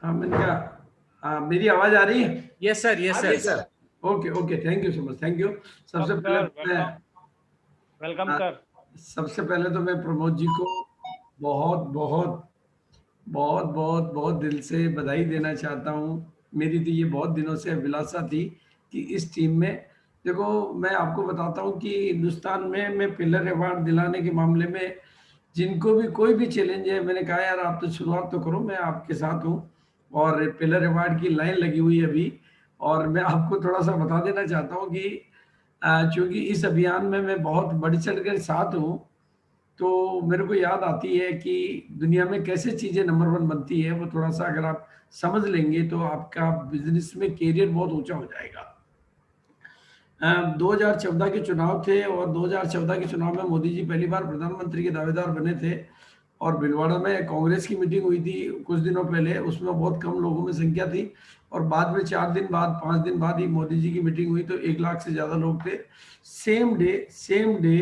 हाँ मैंने कहा मेरी आवाज आ रही है? Yes sir, yes sir. Okay okay, thank you so much, thank you. सबसे पहले वेलकम सर। सबसे पहले तो मैं प्रमोद जी को बहुत बहुत बहुत बहुत बहुत दिल से बधाई देना चाहता हूँ। मेरी तो ये बहुत दिनों से अभिलाषा थी कि इस टीम में, देखो मैं आपको बताता हूँ कि हिंदुस्तान में मैं पिलर अवार्ड दिलाने के मामले में जिनको भी कोई भी चैलेंज है, मैंने कहा यार आप तो शुरुआत तो करो, मैं आपके साथ हूँ। और पिलर अवार्ड की लाइन लगी हुई है अभी। और मैं आपको थोड़ा सा बता देना चाहता हूँ कि चूंकि इस अभियान में मैं बहुत बढ़ चढ़ कर साथ हूँ, तो मेरे को याद आती है कि दुनिया में कैसे चीजें नंबर 1 बनती है। वो थोड़ा सा अगर आप समझ लेंगे तो आपका बिजनेस में कैरियर बहुत ऊंचा हो जाएगा। 2014 के चुनाव थे और 2014 के चुनाव में मोदी जी पहली बार प्रधानमंत्री के दावेदार बने थे और भीलवाड़ा में कांग्रेस की मीटिंग हुई थी कुछ दिनों पहले। उसमें बहुत कम लोगों में संख्या थी और बाद में 4 दिन बाद 5 दिन बाद ही मोदी जी की मीटिंग हुई तो 1 लाख से ज्यादा लोग थे। सेम डे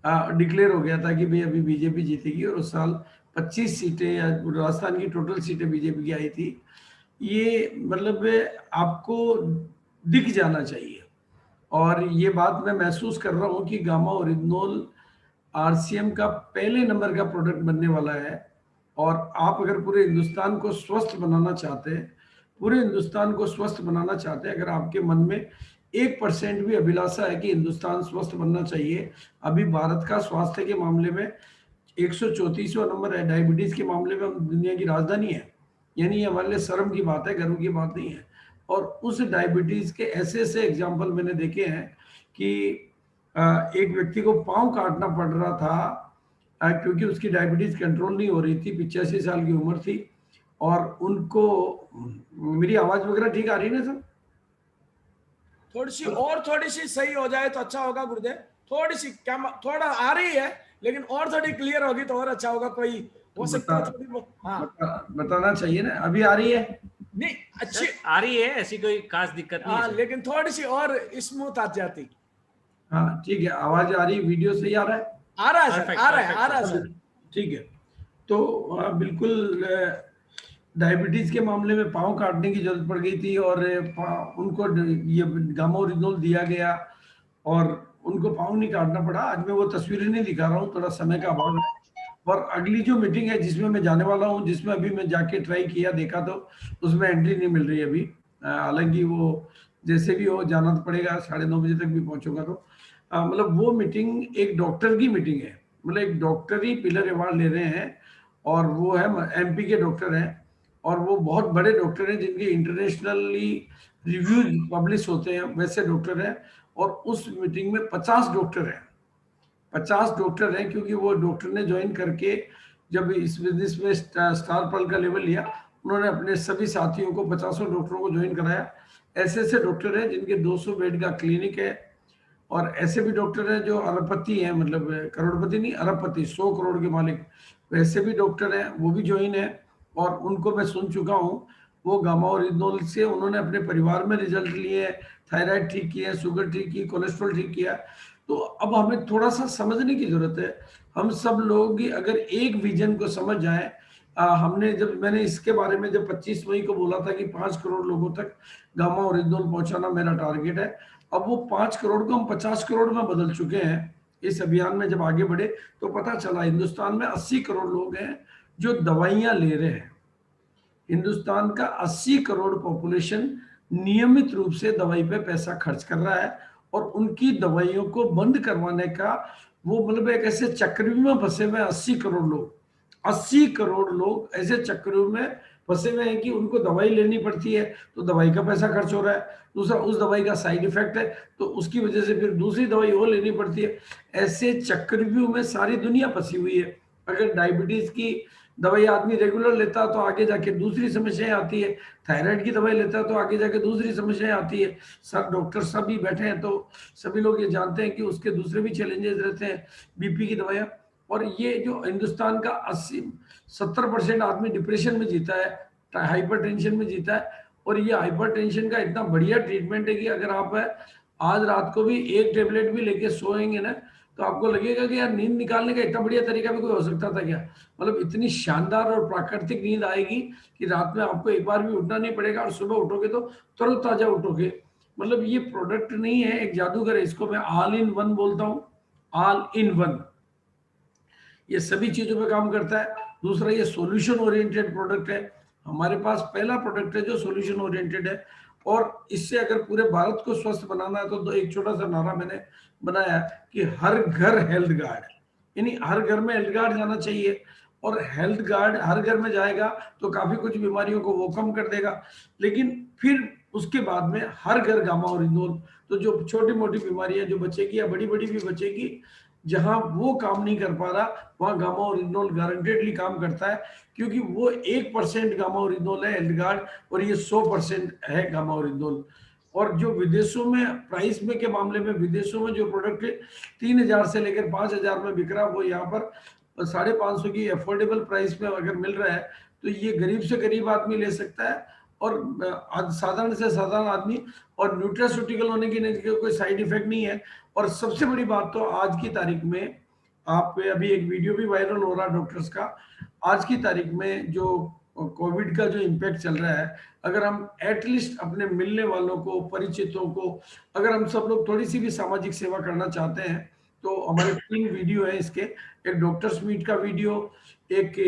डिक्लेयर हो गया था कि भाई अभी बीजेपी जीतेगी और उस साल 25 सीटें या राजस्थान की टोटल सीटें बीजेपी की आई थी। ये मतलब आपको दिख जाना चाहिए। और ये बात मैं महसूस कर रहा हूँ कि गामा ओरिजिनल आरसीएम का पहले नंबर का प्रोडक्ट बनने वाला है। और आप अगर पूरे हिंदुस्तान को स्वस्थ बनाना चाहते हैं, पूरे हिंदुस्तान को स्वस्थ बनाना चाहते हैं, अगर आपके मन में 1% भी अभिलाषा है कि हिंदुस्तान स्वस्थ बनना चाहिए, अभी भारत का स्वास्थ्य के मामले में 134वां नंबर है। डायबिटीज के मामले में हम दुनिया की राजधानी है, यानी ये हमारे लिए शर्म की बात है, गर्व की बात नहीं है। और उस डायबिटीज के ऐसे ऐसे एग्जाम्पल मैंने देखे हैं कि एक व्यक्ति को पाँव काटना पड़ रहा था क्योंकि उसकी डायबिटीज कंट्रोल नहीं हो रही थी, 85 साल की उम्र थी। और उनको, मेरी आवाज वगैरह ठीक आ रही है ना सर? थोड़ी सी सही हो जाए तो अच्छा होगा गुरुदेव। थोड़ी सी थोड़ा आ रही है लेकिन और थोड़ी क्लियर होगी तो और अच्छा होगा। कोई हो सकता है थोड़ी बहुत, हाँ बताना चाहिए ना। अभी आ रही है? नहीं अच्छी आ रही है, ऐसी कोई खास दिक्कत नहीं है, लेकिन थोड़ी सी और स्मूथ आ जाती। हाँ ठीक है, आवाज आ रही, वीडियो सही आ रहा है? आ रहा है सर, आ रहा है सर। ठीक है, तो बिल्कुल डायबिटीज के मामले में पाँव काटने की जरूरत पड़ गई थी और उनको ये गामा ओरिजिनल दिया गया और उनको पाँव नहीं काटना पड़ा। आज मैं वो तस्वीरें नहीं दिखा रहा हूँ, थोड़ा समय का अभाव है। और अगली जो मीटिंग है जिसमें मैं जाने वाला हूँ, जिसमें अभी मैं जाके ट्राई किया, देखा तो उसमें एंट्री नहीं मिल रही अभी। हालांकि वो जैसे भी हो जाना तो पड़ेगा, 9:30 बजे तक भी पहुंचूंगा। तो मतलब वो मीटिंग एक डॉक्टर की मीटिंग है, मतलब एक डॉक्टर ही पिलर अवार्ड ले रहे हैं और वो है एमपी के डॉक्टर हैं और वो बहुत बड़े डॉक्टर हैं जिनके इंटरनेशनली रिव्यूज पब्लिश होते हैं, वैसे डॉक्टर हैं। और उस मीटिंग में 50 डॉक्टर हैं, 50 डॉक्टर हैं, क्योंकि वो डॉक्टर ने ज्वाइन करके जब इस बिजनेस में स्टार पर्ल का लेवल लिया, उन्होंने अपने सभी साथियों को 50 डॉक्टरों को ज्वाइन कराया। ऐसे ऐसे डॉक्टर हैं जिनके 200 बेड का क्लिनिक है और ऐसे भी डॉक्टर हैं जो अरबपति हैं, मतलब करोड़पति नहीं, अरबपति, 100 करोड़ के मालिक, वैसे भी डॉक्टर हैं, वो भी ज्वाइन है। और उनको मैं सुन चुका हूँ, वो गामा ओरिजिनल से उन्होंने अपने परिवार में रिजल्ट लिए, थायराइड ठीक किया, शुगर ठीक की, कोलेस्ट्रॉल ठीक किया। तो अब हमें थोड़ा सा समझने की जरूरत है। हम सब लोग अगर एक विजन को समझ जाए, हमने जब मैंने इसके बारे में जब 25 मई को बोला था कि 5 करोड़ लोगों तक गामा ओरिजिनल पहुंचाना मेरा टारगेट है, अब वो 5 करोड़ को हम 50 करोड़ में बदल चुके हैं। इस अभियान में जब आगे बढ़े तो पता चला हिंदुस्तान में 80 करोड़ लोग हैं जो दवाइयां ले रहे हैं। हिंदुस्तान का 80 करोड़ पॉपुलेशन नियमित रूप से दवाई पे पैसा खर्च कर रहा है और उनकी दवाइयों को बंद करवाने का वो मतलब एक ऐसे चक्रव्यूह में फंसे हुए 80 करोड़ लोग, 80 करोड़ लोग ऐसे चक्रव्यूह में फंसे हुए हैं कि उनको दवाई लेनी पड़ती है तो दवाई का पैसा खर्च हो रहा है, दूसरा उस दवाई का साइड इफेक्ट है तो उसकी वजह से फिर दूसरी दवाई और लेनी पड़ती है। ऐसे चक्रव्यूह में सारी दुनिया फंसी हुई है। अगर डायबिटीज की दवाई आदमी रेगुलर लेता तो आगे जाके दूसरी समस्याएं आती है, थायराइड की दवाई लेता तो आगे जाके दूसरी समस्याएं आती है। सब डॉक्टर सब भी बैठे हैं तो सभी लोग ये जानते हैं कि उसके दूसरे भी चैलेंजेस रहते हैं, बीपी की दवाइयाँ। और ये जो हिंदुस्तान का 70% आदमी डिप्रेशन में जीता है, हाइपरटेंशन में जीता है। और ये हाइपरटेंशन का इतना बढ़िया ट्रीटमेंट है कि अगर आप आज रात को भी एक टेबलेट भी लेके सोएंगे ना तो आपको लगेगा कि यार नींद निकालने का इतना बढ़िया तरीका भी कोई हो सकता था क्या। मतलब इतनी शानदार और प्राकृतिक नींद आएगी कि रात में आपको एक बार भी उठना नहीं पड़ेगा और सुबह उठोगे तो तरोताजा उठोगे। मतलब ये प्रोडक्ट नहीं है, एक जादूगर है, इसको मैं ऑल इन वन बोलता हूँ, ऑल इन वन। ये सभी चीजों पे काम करता है। दूसरा, ये सॉल्यूशन ओरिएंटेड प्रोडक्ट है। हमारे पास पहला प्रोडक्ट है जो सॉल्यूशन ओरिएंटेड है, और इससे अगर पूरे भारत को स्वस्थ बनाना है तो एक छोटा सा नारा मैंने बनाया कि हर घर हेल्थ गार्ड, यानी हर घर में हेल्थ गार्ड जाना चाहिए। और हेल्थ गार्ड हर घर में जाएगा तो काफी कुछ बीमारियों को वो कम कर देगा, लेकिन फिर उसके बाद में हर घर गामा ओरिजिनोल, तो जो छोटी मोटी बीमारियां जो बचेगी या बड़ी बड़ी भी बचेगी, जहां वो काम नहीं कर पा रहा वहां गामा ओरिजिनोल गारंटेडली काम करता है, क्योंकि वो 1% गामा ओरिजिनोल है हेल्थ गार्ड, और ये 100% है गामा ओरिजिनोल। और जो विदेशों में प्राइस में के मामले में, विदेशों में जो प्रोडक्ट 3000 से लेकर 5000 में बिक रहा, वो यहाँ पर 550 की अफोर्डेबल प्राइस में अगर मिल रहा है तो ये गरीब से गरीब आदमी ले सकता है, और साधारण से साधारण आदमी, और न्यूट्रास्यूटिकल होने की कोई साइड इफेक्ट नहीं है। और सबसे बड़ी बात तो आज की तारीख में, आप अभी एक वीडियो भी वायरल हो रहा है डॉक्टर्स का, आज की तारीख में जो कोविड का जो इम्पैक्ट चल रहा है, अगर हम एटलीस्ट अपने मिलने वालों को, परिचितों को, अगर हम सब लोग थोड़ी सी भी सामाजिक सेवा करना चाहते हैं तो हमारे 3 वीडियो है इसके, एक डॉक्टर्स मीट का वीडियो, एक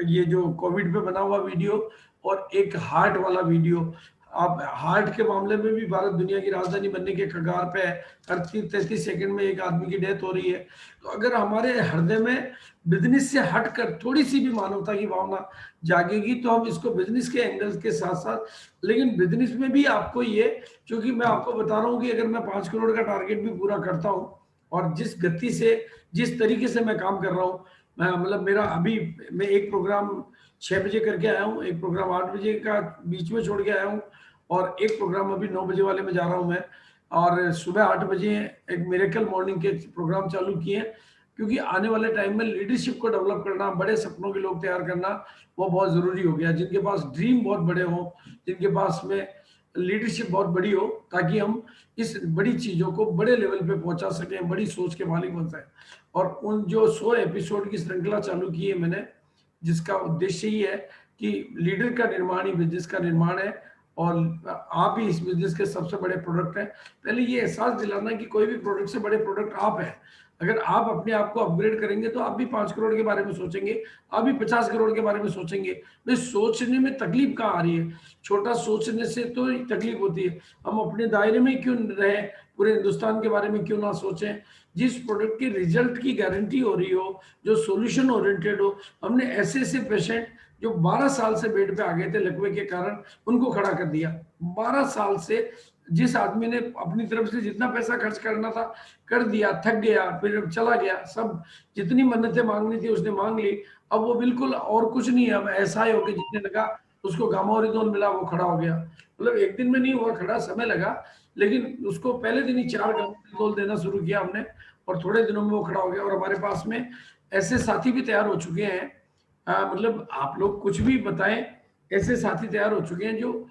ये जो कोविड पे बना हुआ वीडियो, और एक हार्ट वाला वीडियो। आप हार्ट के मामले में भी भारत दुनिया की राजधानी बनने के कगार पे है, हर 33 सेकंड में एक आदमी की डेथ हो रही है। तो अगर हमारे हृदय में बिजनेस से हटकर थोड़ी सी भी मानवता की भावना जागेगी तो हम इसको बिजनेस के एंगल के साथ साथ, लेकिन बिजनेस में भी आपको ये, क्योंकि मैं आपको बता रहा हूँ कि अगर मैं 5 करोड़ का टारगेट भी पूरा करता हूँ और जिस गति से, जिस तरीके से मैं काम कर रहा हूँ, मैं मतलब मेरा अभी मैं एक प्रोग्राम 6 बजे करके आया हूँ, एक प्रोग्राम 8 बजे का बीच में छोड़ के आया हूँ, और एक प्रोग्राम अभी 9 बजे वाले में जा रहा हूँ मैं, और सुबह 8 बजे एक मिरेकल मॉर्निंग के प्रोग्राम चालू किए, क्योंकि आने वाले टाइम में लीडरशिप को डेवलप करना, बड़े सपनों के लोग तैयार करना वो बहुत जरूरी हो गया, जिनके पास ड्रीम बहुत बड़े हो, जिनके पास में लीडरशिप बहुत बड़ी हो, ताकि हम इस बड़ी चीजों को बड़े लेवल पे पहुंचा सकें, बड़ी सोच के मालिक बन सकें। और उन जो 100 एपिसोड की श्रृंखला चालू की है मैंने, जिसका उद्देश्य ही है कि लीडर का निर्माण ही बिजनेस का निर्माण है, और आप ही इस बिजनेस के सबसे बड़े प्रोडक्ट हैं। पहले ये एहसास दिलाना कि कोई भी प्रोडक्ट से बड़े प्रोडक्ट आप हैं। अगर आप अपने आप को अपग्रेड करेंगे तो आप भी 5 करोड़ के बारे में सोचेंगे, आप भी 50 करोड़ के बारे में सोचेंगे। भाई सोचने में तकलीफ कहाँ आ रही है? छोटा सोचने से तो तकलीफ होती है। हम अपने दायरे में क्यों रहे, पूरे हिंदुस्तान के बारे में क्यों ना सोचें? जिस प्रोडक्ट के रिजल्ट की गारंटी हो रही हो, जो सोल्यूशन ओरिएंटेड हो। हमने ऐसे ऐसे पेशेंट जो 12 साल से बेड पे आ गए थे लकवे के कारण, उनको खड़ा कर दिया। 12 साल से जिस आदमी ने अपनी तरफ से जितना पैसा खर्च करना था कर दिया, थक गया, फिर चला गया, सब जितनी मन्नतें मांगनी थी उसने मांग ली। अब वो बिल्कुल और कुछ नहीं है, अब ऐसा ही हो कि जितने लगा उसको गामा ओरिजिनोल मिला, वो खड़ा हो गया। मतलब एक दिन में नहीं हुआ खड़ा, समय लगा, लेकिन उसको पहले दिन ही 4 गामा ओरिजिनोल देना शुरू किया हमने, और थोड़े दिनों में वो खड़ा हो गया। और हमारे पास में ऐसे साथी भी तैयार हो चुके हैं, मतलब आप लोग कुछ भी बताएं, ऐसे साथी तैयार हो चुके हैं जो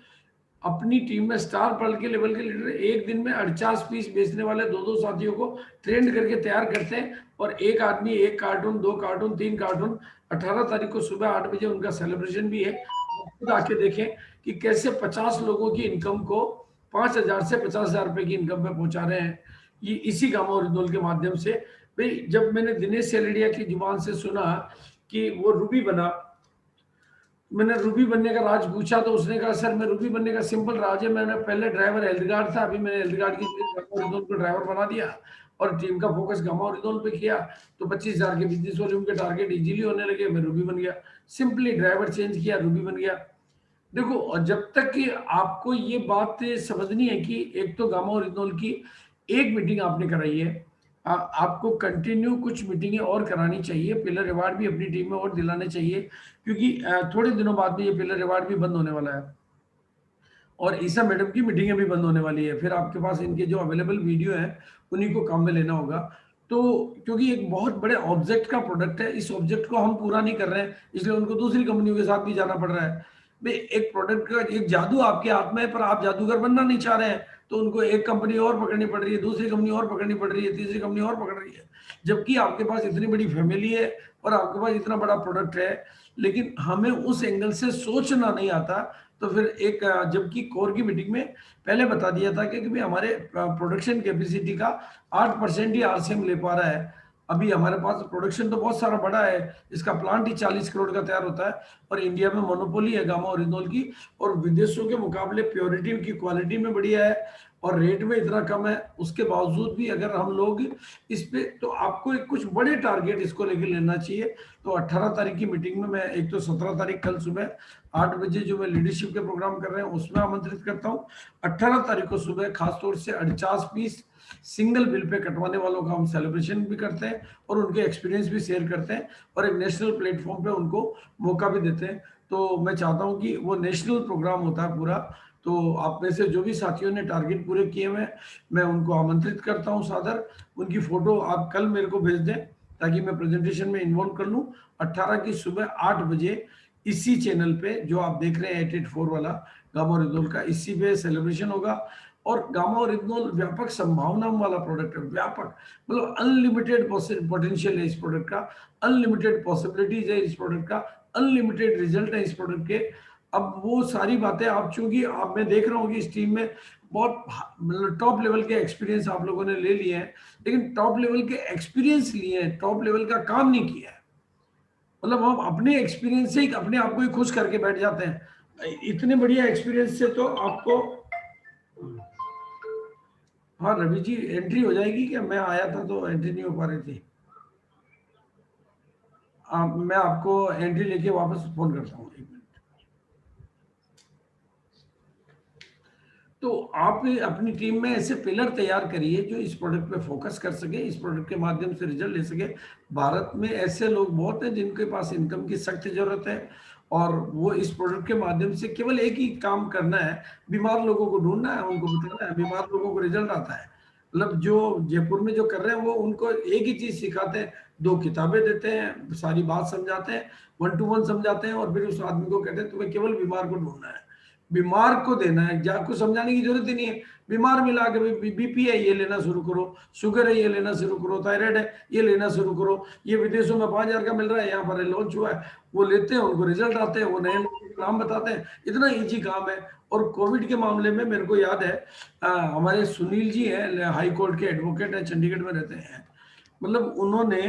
अपनी टीम में स्टार पर्ल के लेवल के लीडर, एक दिन में 48 पीस बेचने वाले 2-2 साथियों को ट्रेंड करके तैयार करते हैं। और एक आदमी 1 कार्टून, 2 कार्टून, 3 कार्टून, 18 तारीख को सुबह 8 बजे उनका सेलिब्रेशन भी है। खुद आके देखें कि कैसे 50 लोगों की इनकम को 5000 से 50,000 रुपए की इनकम में पहुंचा रहे हैं, ये इसी गामा ओरिजिनोल के माध्यम से। भाई जब मैंने दिनेश सेलेडिया की जुबान से सुना कि वो रूबी बना, मैंने रूबी बनने का राज पूछा तो उसने कहा सर मैं रूबी बनने का सिंपल राज है, मैंने पहले ड्राइवर हेल्थ गार्ड था, अभी मैंने हेल्थ गार्ड की गामा ओरिजिनोल को ड्राइवर बना दिया और टीम का फोकस गामा ओरिजिनोल पे किया, तो 25,000 के बिजनेस वॉल्यूम के टारगेट इजीली होने लगे, मैं रूबी बन गया। सिंपली ड्राइवर चेंज किया, रूबी बन गया। देखो, और जब तक कि आपको ये बात समझनी है कि एक तो गामा ओरिजिनोल की एक मीटिंग आपने कराई है, आपको कंटिन्यू कुछ मीटिंगें और करानी चाहिए, पिलर रिवार्ड भी अपनी टीम में और दिलाने चाहिए, क्योंकि थोड़े दिनों बाद में ये पिलर रिवार्ड भी बंद होने वाला है और ईसा मैडम की मीटिंगें भी बंद होने वाली है। फिर आपके पास इनके जो अवेलेबल वीडियो हैं उन्हीं को काम में लेना होगा। तो क्योंकि एक बहुत बड़े ऑब्जेक्ट का प्रोडक्ट है, इस ऑब्जेक्ट को हम पूरा नहीं कर रहे हैं, इसलिए उनको दूसरी कंपनियों के साथ भी जाना पड़ रहा है। भाई एक प्रोडक्ट का एक जादू आपके हाथ में है, पर आप जादूगर बनना नहीं चाह रहे हैं, तो उनको एक कंपनी और पकड़नी पड़ रही है, दूसरी कंपनी और पकड़नी पड़ रही है, तीसरी कंपनी और पकड़ रही है, जबकि आपके पास इतनी बड़ी फैमिली है और आपके पास इतना बड़ा प्रोडक्ट है, लेकिन हमें उस एंगल से सोचना नहीं आता। तो फिर एक जबकि कोर की मीटिंग में पहले बता दिया था कि भाई हमारे प्रोडक्शन कैपेसिटी का 8% ही आरसीएम ले पा रहा है। अभी हमारे पास प्रोडक्शन तो बहुत सारा बड़ा है, इसका प्लांट ही 40 करोड़ का तैयार होता है, और इंडिया में मोनोपोली है गामा ओरिजिनल की, और विदेशों के मुकाबले प्योरिटी की क्वालिटी में बढ़िया है और रेट में इतना कम है। उसके बावजूद भी अगर हम लोग इस पे, तो आपको एक कुछ बड़े टारगेट इसको लेकर लेना चाहिए। तो 18 तारीख की मीटिंग में मैं एक तो 17 तारीख कल सुबह 8 बजे जो मैं लीडरशिप के प्रोग्राम कर रहे हैं उसमें आमंत्रित करता हूँ। 18 तारीख को सुबह खासतौर से 49 पीस सिंगल बिल पे कटवाने वालों का हम सेलिब्रेशन भी करते हैं और उनके एक्सपीरियंस भी शेयर करते हैं और एक नेशनल प्लेटफॉर्म पे उनको मौका भी देते हैं। तो मैं चाहता हूं कि वो नेशनल प्रोग्राम होता है पूरा। तो आप में से जो भी साथियों ने टारगेट पूरे किए हुए मैं उनको आमंत्रित करता हूं सादर। उनकी फोटो आप कल मेरे को भेज दें ताकि मैं प्रेजेंटेशन में इन्वॉल्व कर लूं। 18 की सुबह 8 बजे इसी चैनल पे जो आप देख रहे हैं 884 वाला गामा ओरिजिनल का, इसी पे सेलिब्रेशन होगा। और गामा ओरिजिनल व्यापक संभावनाओं वाला प्रोडक्ट है, व्यापक मतलब अनलिमिटेड पोटेंशियल है इस प्रोडक्ट का, अनलिमिटेड पॉसिबिलिटीज है इस प्रोडक्ट का, अनलिमिटेड रिजल्ट है इस प्रोडक्ट के। अब वो सारी बातें आप चूंकि आप मैं देख रहा हूँ कि इस टीम में बहुत मतलब टॉप लेवल के एक्सपीरियंस आप लोगों ने ले लिए हैं, लेकिन टॉप लेवल के एक्सपीरियंस लिए हैं, टॉप लेवल का काम नहीं किया है। मतलब हम अपने एक्सपीरियंस से ही अपने आप को ही खुश करके बैठ जाते हैं। इतने बढ़िया एक्सपीरियंस से तो आपको, हाँ रवि जी एंट्री हो जाएगी क्या? मैं आया था तो एंट्री नहीं हो पा रही थी। मैं आपको एंट्री लेके वापस फोन करता हूँ, 1 मिनट। तो आप अपनी टीम में ऐसे पिलर तैयार करिए जो इस प्रोडक्ट पे फोकस कर सके, इस प्रोडक्ट के माध्यम से रिजल्ट ले सके। भारत में ऐसे लोग बहुत हैं जिनके पास इनकम की सख्त जरूरत है और वो इस प्रोडक्ट के माध्यम से केवल एक ही काम करना है, बीमार लोगों को ढूंढना है, उनको बताना है, बीमार लोगों को रिजल्ट आता है। मतलब जो जयपुर में जो कर रहे हैं वो उनको एक ही चीज सिखाते हैं, 2 किताबें देते हैं, सारी बात समझाते हैं, 1 to 1 समझाते हैं और फिर उस आदमी को कहते हैं तुम्हें केवल बीमार को ढूंढना है, बीमार को देना है, आपको समझाने की जरूरत ही नहीं है। बीमार मिला के बीपी है ये लेना शुरू करो, शुगर है ये लेना शुरू करो, थायराइड है ये लेना शुरू करो, ये विदेशों में 5000 का मिल रहा है, यहाँ पर लॉन्च हुआ है, वो लेते हैं, उनको रिजल्ट आते हैं, वो नए नाम बताते हैं। इतना ईजी काम है। और कोविड के मामले में मेरे को याद है हमारे सुनील जी हैं, हाई कोर्ट के एडवोकेट हैं, चंडीगढ़ में रहते हैं। मतलब उन्होंने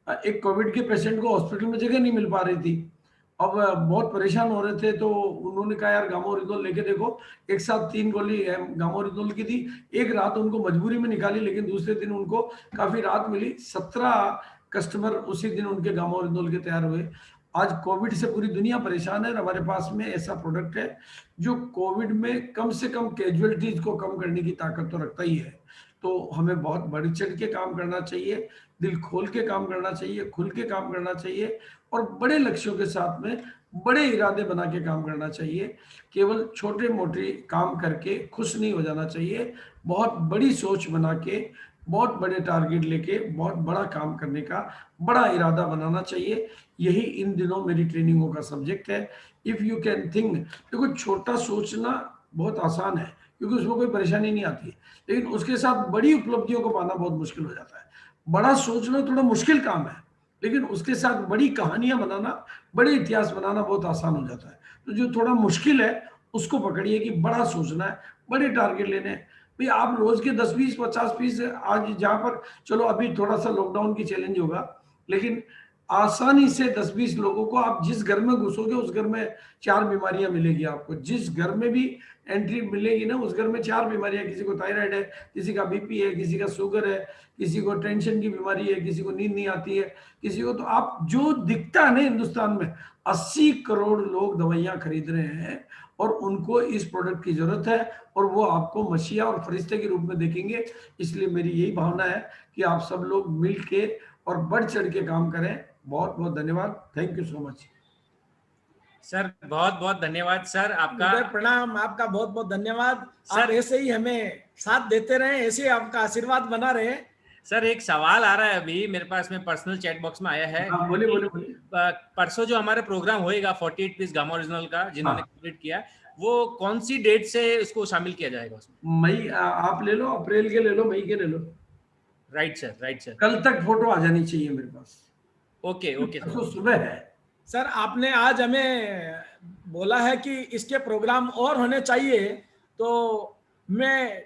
एक कोविड के पेशेंट को हॉस्पिटल में जगह नहीं मिल पा रही थी, अब बहुत परेशान हो रहे थे, तो उन्होंने कहा यार गामा ओरिजिनल लेके देखो। एक साथ 3 गोली गामा ओरिजिनल की थी। एक रात उनको मजबूरी में निकाली, लेकिन दूसरे दिन उनको काफी राहत मिली। 17 कस्टमर उसी दिन उनके गामा ओरिजिनल के तैयार हुए। आज कोविड से पूरी दुनिया परेशान है और हमारे पास में ऐसा प्रोडक्ट है जो कोविड में कम से कम कैजुअलिटीज को कम करने की ताकत तो रखता ही है। तो हमें बहुत बढ़ चढ़ के काम करना चाहिए, दिल खोल के काम करना चाहिए, खुल के काम करना चाहिए और बड़े लक्ष्यों के साथ में बड़े इरादे बना के काम करना चाहिए। केवल छोटे मोटे काम करके खुश नहीं हो जाना चाहिए, बहुत बड़ी सोच बना के, बहुत बड़े टारगेट लेके बहुत बड़ा काम करने का बड़ा इरादा बनाना चाहिए। यही इन दिनों मेरी ट्रेनिंगों का सब्जेक्ट है। इफ यू कैन थिंक, देखो छोटा सोचना बहुत आसान है क्योंकि उसमें कोई परेशानी नहीं आती है, लेकिन उसके साथ बड़ी उपलब्धियों को पाना बहुत मुश्किल हो जाता है। बड़ा सोचना थोड़ा मुश्किल काम है, लेकिन उसके साथ बड़ी कहानियां बनाना, बड़े इतिहास बनाना बहुत आसान हो जाता है। तो जो थोड़ा मुश्किल है उसको पकड़िए कि बड़ा सोचना है, बड़े टारगेट लेने हैं। भाई आप रोज के 10, 20, 50 पीस, आज जहाँ पर चलो अभी थोड़ा सा लॉकडाउन की चैलेंज होगा, लेकिन आसानी से 10-20 लोगों को आप जिस घर में घुसोगे उस घर में 4 बीमारियां मिलेगी आपको। जिस घर में भी एंट्री मिलेगी ना उस घर में 4 बीमारियां, किसी को थायराइड है, किसी का बीपी है, किसी का शुगर है, किसी को टेंशन की बीमारी है, किसी को नींद नहीं आती है, किसी को, तो आप जो दिखता है ना हिंदुस्तान में 80 करोड़ लोग दवाइयां खरीद रहे हैं और उनको इस प्रोडक्ट की जरूरत है और वो आपको मसीहा और फरिश्ते के रूप में देखेंगे। इसलिए मेरी यही भावना है कि आप सब लोग मिल के और बढ़ चढ़ के काम करें। बहुत बहुत धन्यवाद, thank you so much sir. बहुत बहुत धन्यवाद सर आपका। प्रणाम, आपका बहुत बहुत धन्यवाद सर। आप ऐसे ही हमें साथ देते रहे, ऐसे ही आपका आशीर्वाद बना रहे सर एक सवाल आ रहा है अभी मेरे पास में, पर्सनल चैट बॉक्स में आया है। बोलिए बोलिए बोलिए। परसों जो हमारा प्रोग्राम होएगा 48 पीस गामा ओरिजिनल का, जिन्होंने कंप्लीट किया, वो कौन सी डेट से उसको शामिल किया जाएगा उसमें? मई, आप ले लो, अप्रैल के ले लो, मई के ले लो। Right sir, right sir. कल तक फोटो आ जानी चाहिए मेरे पास। ओके ओके तो सुबह है सर। आपने आज हमें बोला है कि इसके प्रोग्राम और होने चाहिए, तो मैं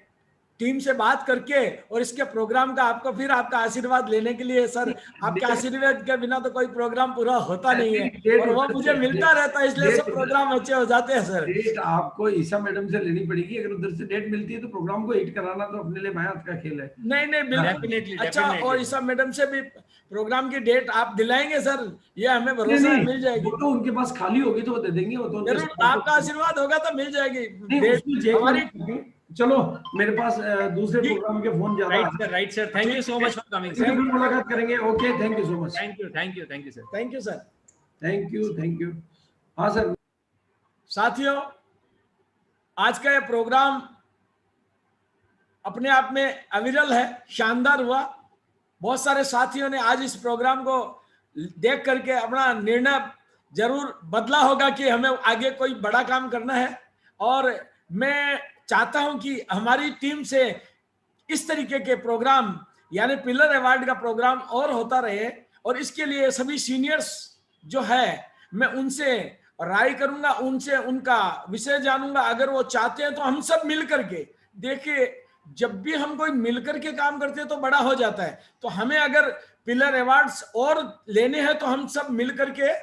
टीम से बात करके और इसके प्रोग्राम का आपको फिर आपका आशीर्वाद लेने के लिए सर, आपके आशीर्वाद के बिना तो कोई प्रोग्राम पूरा होता नहीं है, और वो मुझे मिलता रहता है, इसलिए सब प्रोग्राम अच्छे हो जाते हैं सर। डेट आपको ईसा मैडम से लेनी पड़ेगी। अगर उधर से डेट मिलती है तो प्रोग्राम को हिट कराना तो अपने लिए बात का खेल है। नहीं बिल्कुल। अच्छा, और ईसा मैडम से भी प्रोग्राम की डेट आप दिलाएंगे सर? ये हमें भरोसा है मिल जाएगी। वो तो उनके पास खाली होगी तो वो दे देंगे। वो तो जरूर, आपका आशीर्वाद होगा तो मिल जाएगी हमारी। चलो, मेरे पास दूसरे प्रोग्राम के फोन ज्यादा। Right sir, thank you so much for coming sir. फिर मुलाकात करेंगे। Okay, thank you so much. Thank you sir. Thank you sir. Thank you. हाँ सर। साथियों, आज का ये प्रोग्राम अपने आप में अविरल है, शानदार हुआ। बहुत सारे साथियों ने आज इस प्रोग्राम को देख करके अपना निर्णय जरूर बदला होगा कि हमें आगे कोई बड़ा काम करना है, और मैं चाहता हूं कि हमारी टीम से इस तरीके के प्रोग्राम, यानी पिलर अवार्ड का प्रोग्राम और होता रहे, और इसके लिए सभी सीनियर्स जो है मैं उनसे राय करूंगा, उनसे उनका विषय जानूंगा। अगर वो चाहते हैं तो हम सब मिल करके, देखिए जब भी हम कोई मिलकर के काम करते हैं तो बड़ा हो जाता है। तो हमें अगर पिलर अवार्ड्स और लेने हैं तो हम सब मिलकर के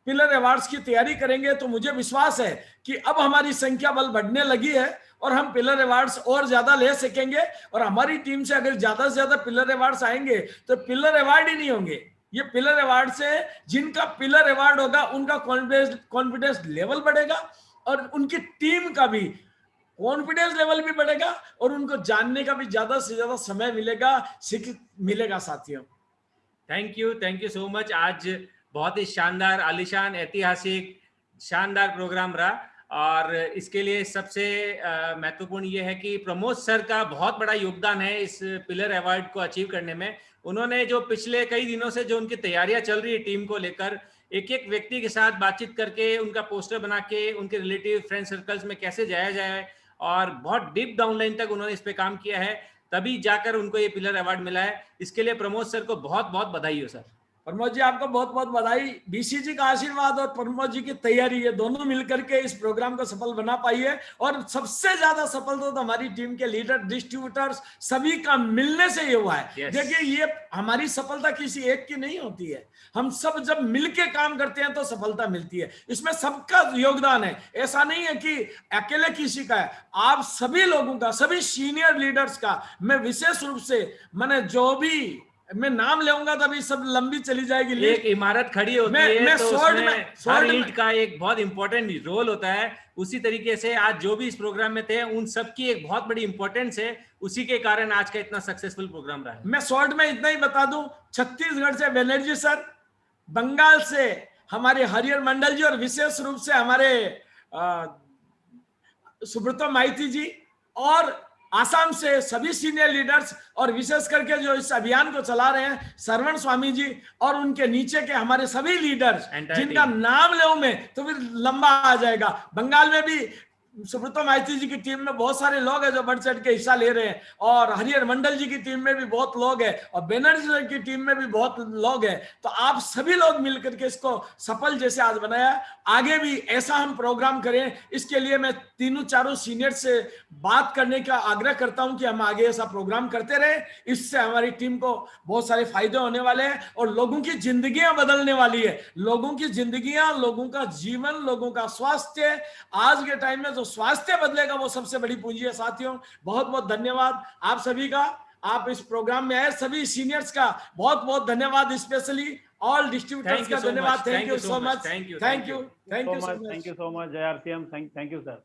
पिलर अवार्ड्स की तैयारी करेंगे। तो मुझे विश्वास है कि अब हमारी संख्या बल बढ़ने लगी है और हम पिलर अवार्ड्स और ज्यादा ले सकेंगे। और हमारी टीम से अगर ज्यादा से ज्यादा पिलर अवार्ड्स आएंगे तो पिलर अवार्ड ही नहीं होंगे, ये पिलर अवार्ड से जिनका पिलर अवार्ड होगा उनका कॉन्फिडेंस लेवल बढ़ेगा, और उनकी टीम का भी कॉन्फिडेंस लेवल भी बढ़ेगा, और उनको जानने का भी ज्यादा से ज्यादा समय मिलेगा, सीख मिलेगा। साथियों, थैंक यू सो मच। आज बहुत ही शानदार, आलीशान, ऐतिहासिक, शानदार प्रोग्राम रहा, और इसके लिए सबसे महत्वपूर्ण ये है कि प्रमोद सर का बहुत बड़ा योगदान है इस पिलर अवार्ड को अचीव करने में। उन्होंने जो पिछले कई दिनों से जो उनकी तैयारियां चल रही है टीम को लेकर, एक एक व्यक्ति के साथ बातचीत करके, उनका पोस्टर बना के उनके रिलेटिव फ्रेंड सर्कल्स में कैसे जाया जाए, और बहुत डीप डाउन लाइन तक उन्होंने इस पे काम किया है, तभी जाकर उनको ये पिलर अवार्ड मिला है। इसके लिए प्रमोद सर को बहुत बहुत बधाई हो सर। प्रमोद जी, आपको बहुत बहुत बधाई। बीसीजी का आशीर्वाद और प्रमोद जी की तैयारी, ये दोनों मिलकर के इस प्रोग्राम को सफल बना पाई है। और सबसे ज्यादा सफल तो हमारी टीम के लीडर, डिस्ट्रीब्यूटर्स, सभी का मिलने से ये हुआ है। देखिए, ये हमारी सफलता किसी एक की नहीं होती है, हम सब जब मिलके काम करते हैं तो सफलता मिलती है। इसमें सबका योगदान है, ऐसा नहीं है कि अकेले किसी का है। आप सभी लोगों का, सभी सीनियर लीडर्स का मैं विशेष रूप से, मैंने जो भी मैं नाम लेऊंगा तभी सब लंबी चली जाएगी। एक इमारत खड़ी होती है तो उसमें हर ईंट का एक बहुत इंपॉर्टेंट रोल होता है। उसी तरीके से आज जो भी इस प्रोग्राम में थे उन सबकी एक बहुत बड़ी इंपॉर्टेंस है, उसी के कारण आज का इतना सक्सेसफुल प्रोग्राम रहा है। मैं शॉर्ट में इतना ही बता दूं, छत्तीसगढ़ से बनर्जी सर, बंगाल से हमारे हरिहर मंडल जी, और विशेष रूप से हमारे सुब्रतो माइती जी, और आसाम से सभी सीनियर लीडर्स, और विशेष करके जो इस अभियान को चला रहे हैं श्रवण स्वामी जी, और उनके नीचे के हमारे सभी लीडर्स, जिनका नाम ले मैं तो फिर लंबा आ जाएगा। बंगाल में भी सुब्रतो माइती जी की टीम में बहुत सारे लोग हैं जो बढ़ चढ़ के हिस्सा ले रहे हैं, और हरिहर मंडल जी की टीम में भी बहुत लोग हैं, और बनर्जी की टीम में भी बहुत लोग हैं। तो आप सभी लोग मिलकर के इसको सफल जैसे आज बनाया, आगे भी ऐसा हम प्रोग्राम करें। इसके लिए मैं तीनों चारों सीनियर से बात करने का आग्रह करता हूं कि हम आगे ऐसा प्रोग्राम करते रहे। इससे हमारी टीम को बहुत सारे फायदे होने वाले हैं, और लोगों की जिंदगियां बदलने वाली है। लोगों की जिंदगियां, लोगों का जीवन, लोगों का स्वास्थ्य, आज के टाइम में जो स्वास्थ्य बदलेगा वो सबसे बड़ी पूंजी है। साथियों, बहुत बहुत धन्यवाद आप सभी का, आप इस प्रोग्राम में आए। सभी सीनियर्स का बहुत बहुत धन्यवाद, स्पेशली ऑल डिस्ट्रीब्यूटर्स का धन्यवाद। Thank you so much. Thank you so much. जय आरसीएम। Thank you sir.